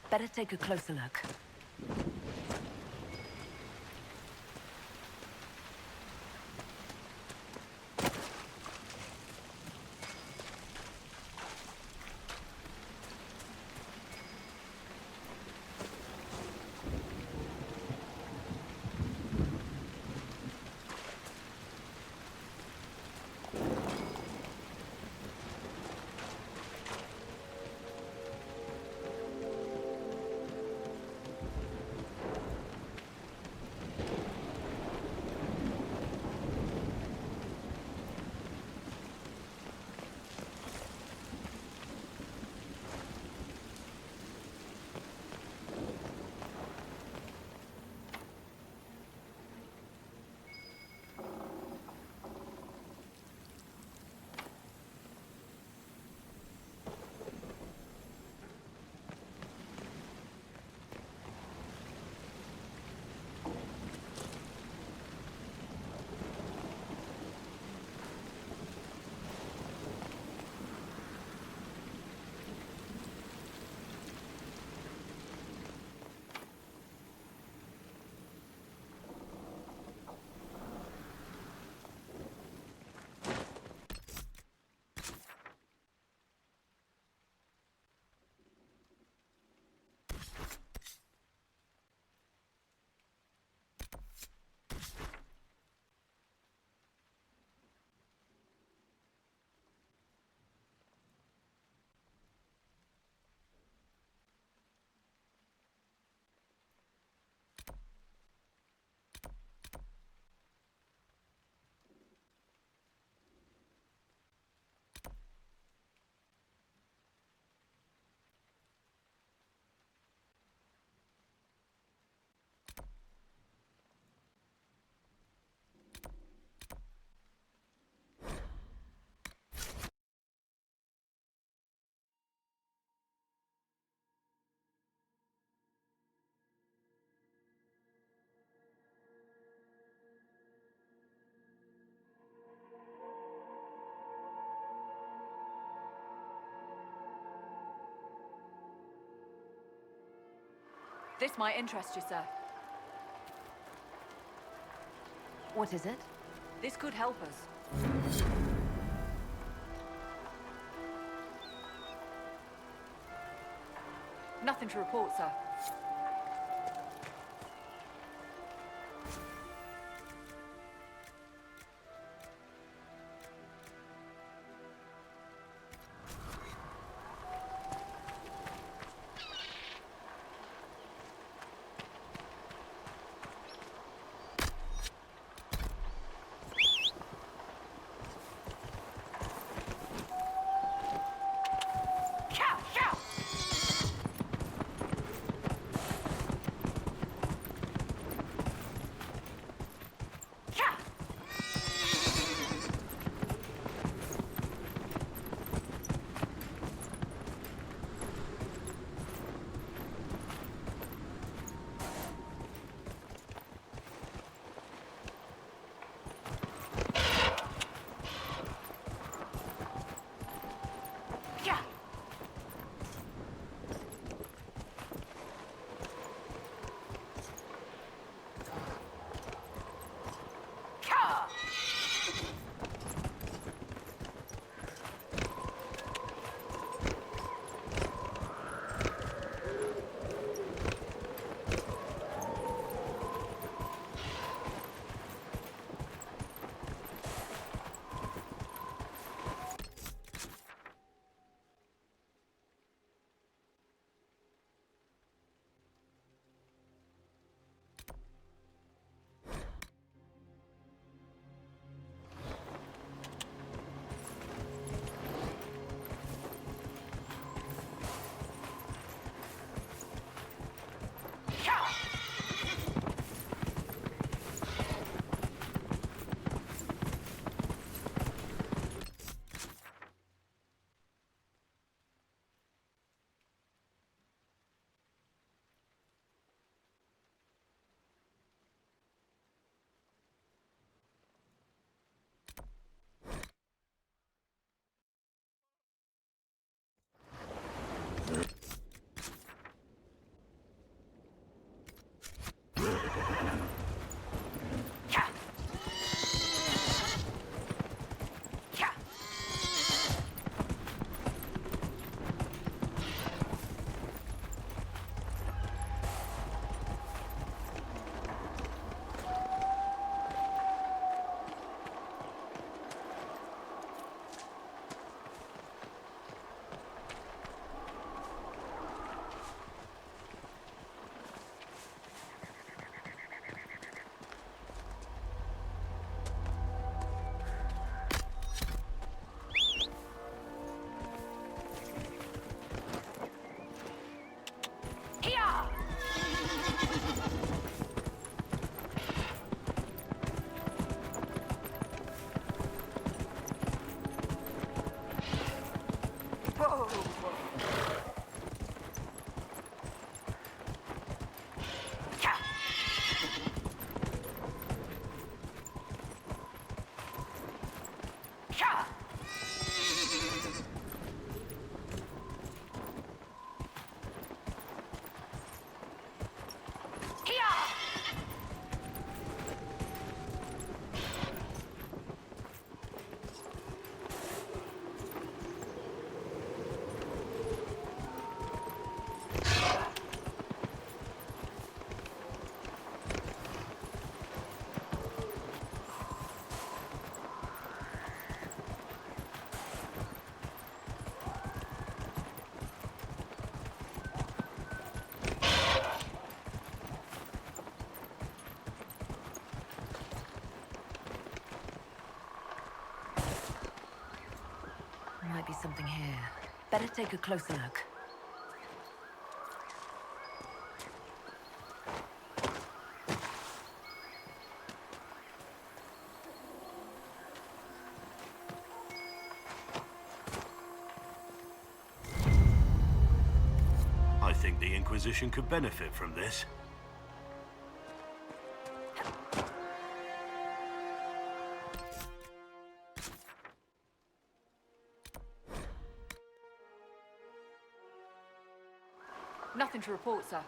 Better take a closer look. This might interest you, sir. What is it? This could help us. Nothing to report, sir. Might be something here. Better take a closer look. I think the Inquisition could benefit from this. Nothing to report, sir.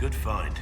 Good find.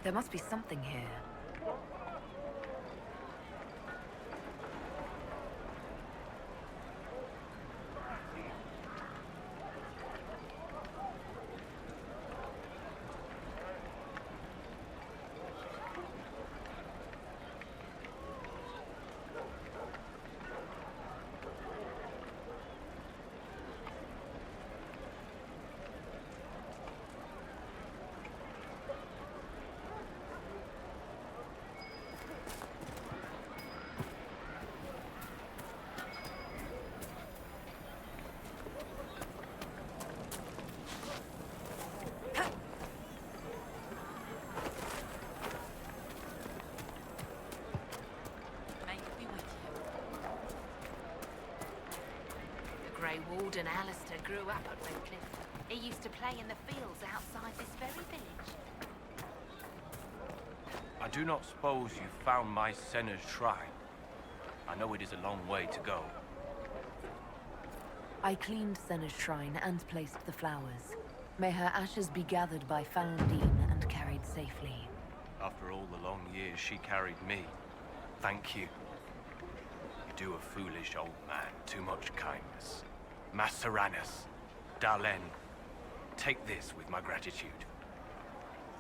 There must be something here. Grey Warden Alistair grew up at Redcliffe. He used to play in the fields outside this very village. I do not suppose you found my Senna's shrine. I know it is a long way to go. I cleaned Senna's shrine and placed the flowers. May her ashes be gathered by Falundine and carried safely. After all the long years she carried me, thank you. You do a foolish old man too much kindness. Maceranus, Dalen, take this with my gratitude.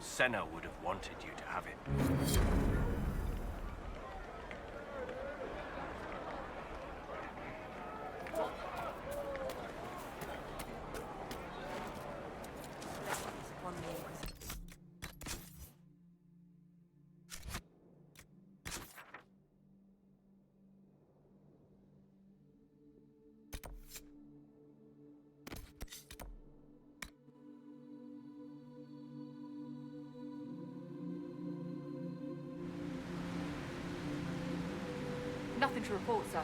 Senna would have wanted you to have it. Nothing to report, sir.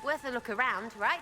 Worth a look around, right?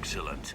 Excellent.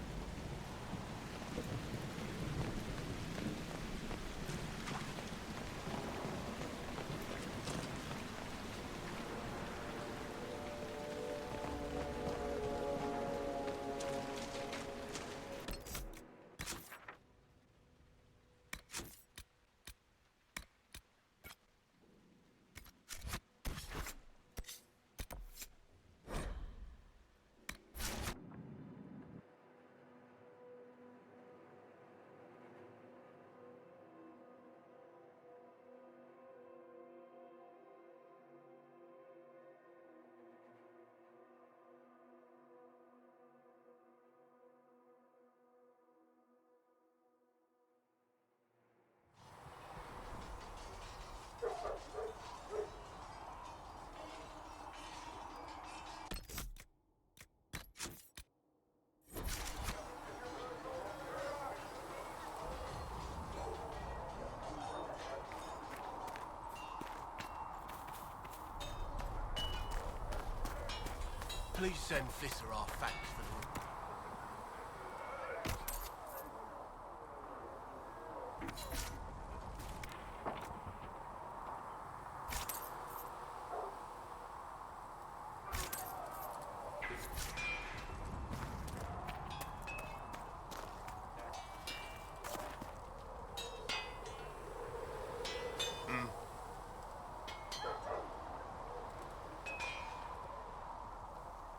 Please send Fisser our thanks for the...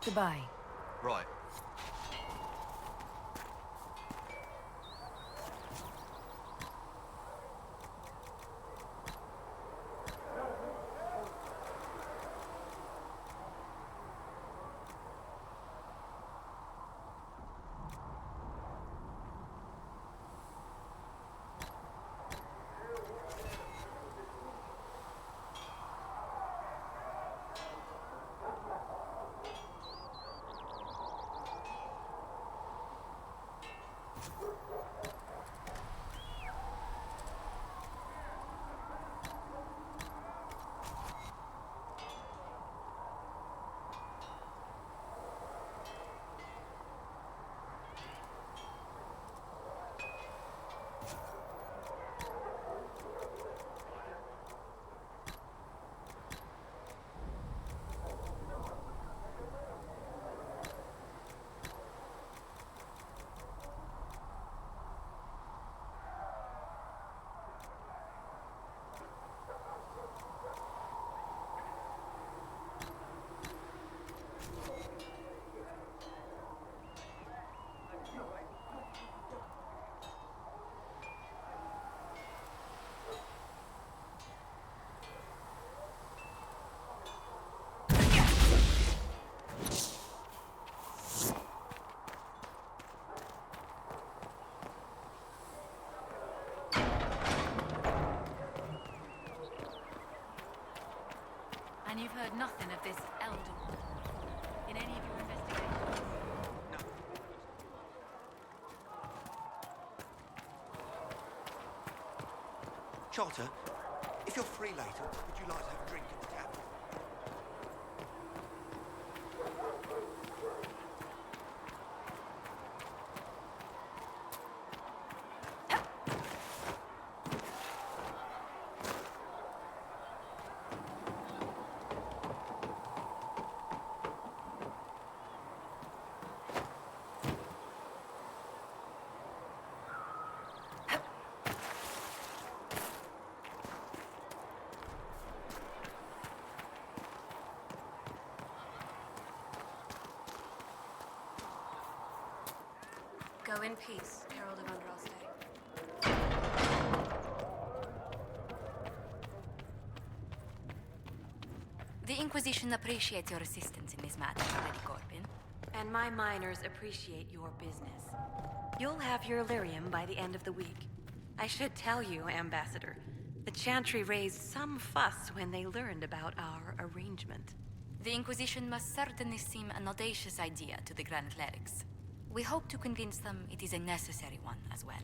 Goodbye. Right. nothing of this elder in any of your investigations? Charter, if you're free later, would you like to have a drink at the tap? Go in peace, Herald of Andraste. The Inquisition appreciates your assistance in this matter, Lady Corbin. And my miners appreciate your business. You'll have your lyrium by the end of the week. I should tell you, Ambassador, the Chantry raised some fuss when they learned about our arrangement. The Inquisition must certainly seem an audacious idea to the Grand Clerics. We hope to convince them it is a necessary one as well.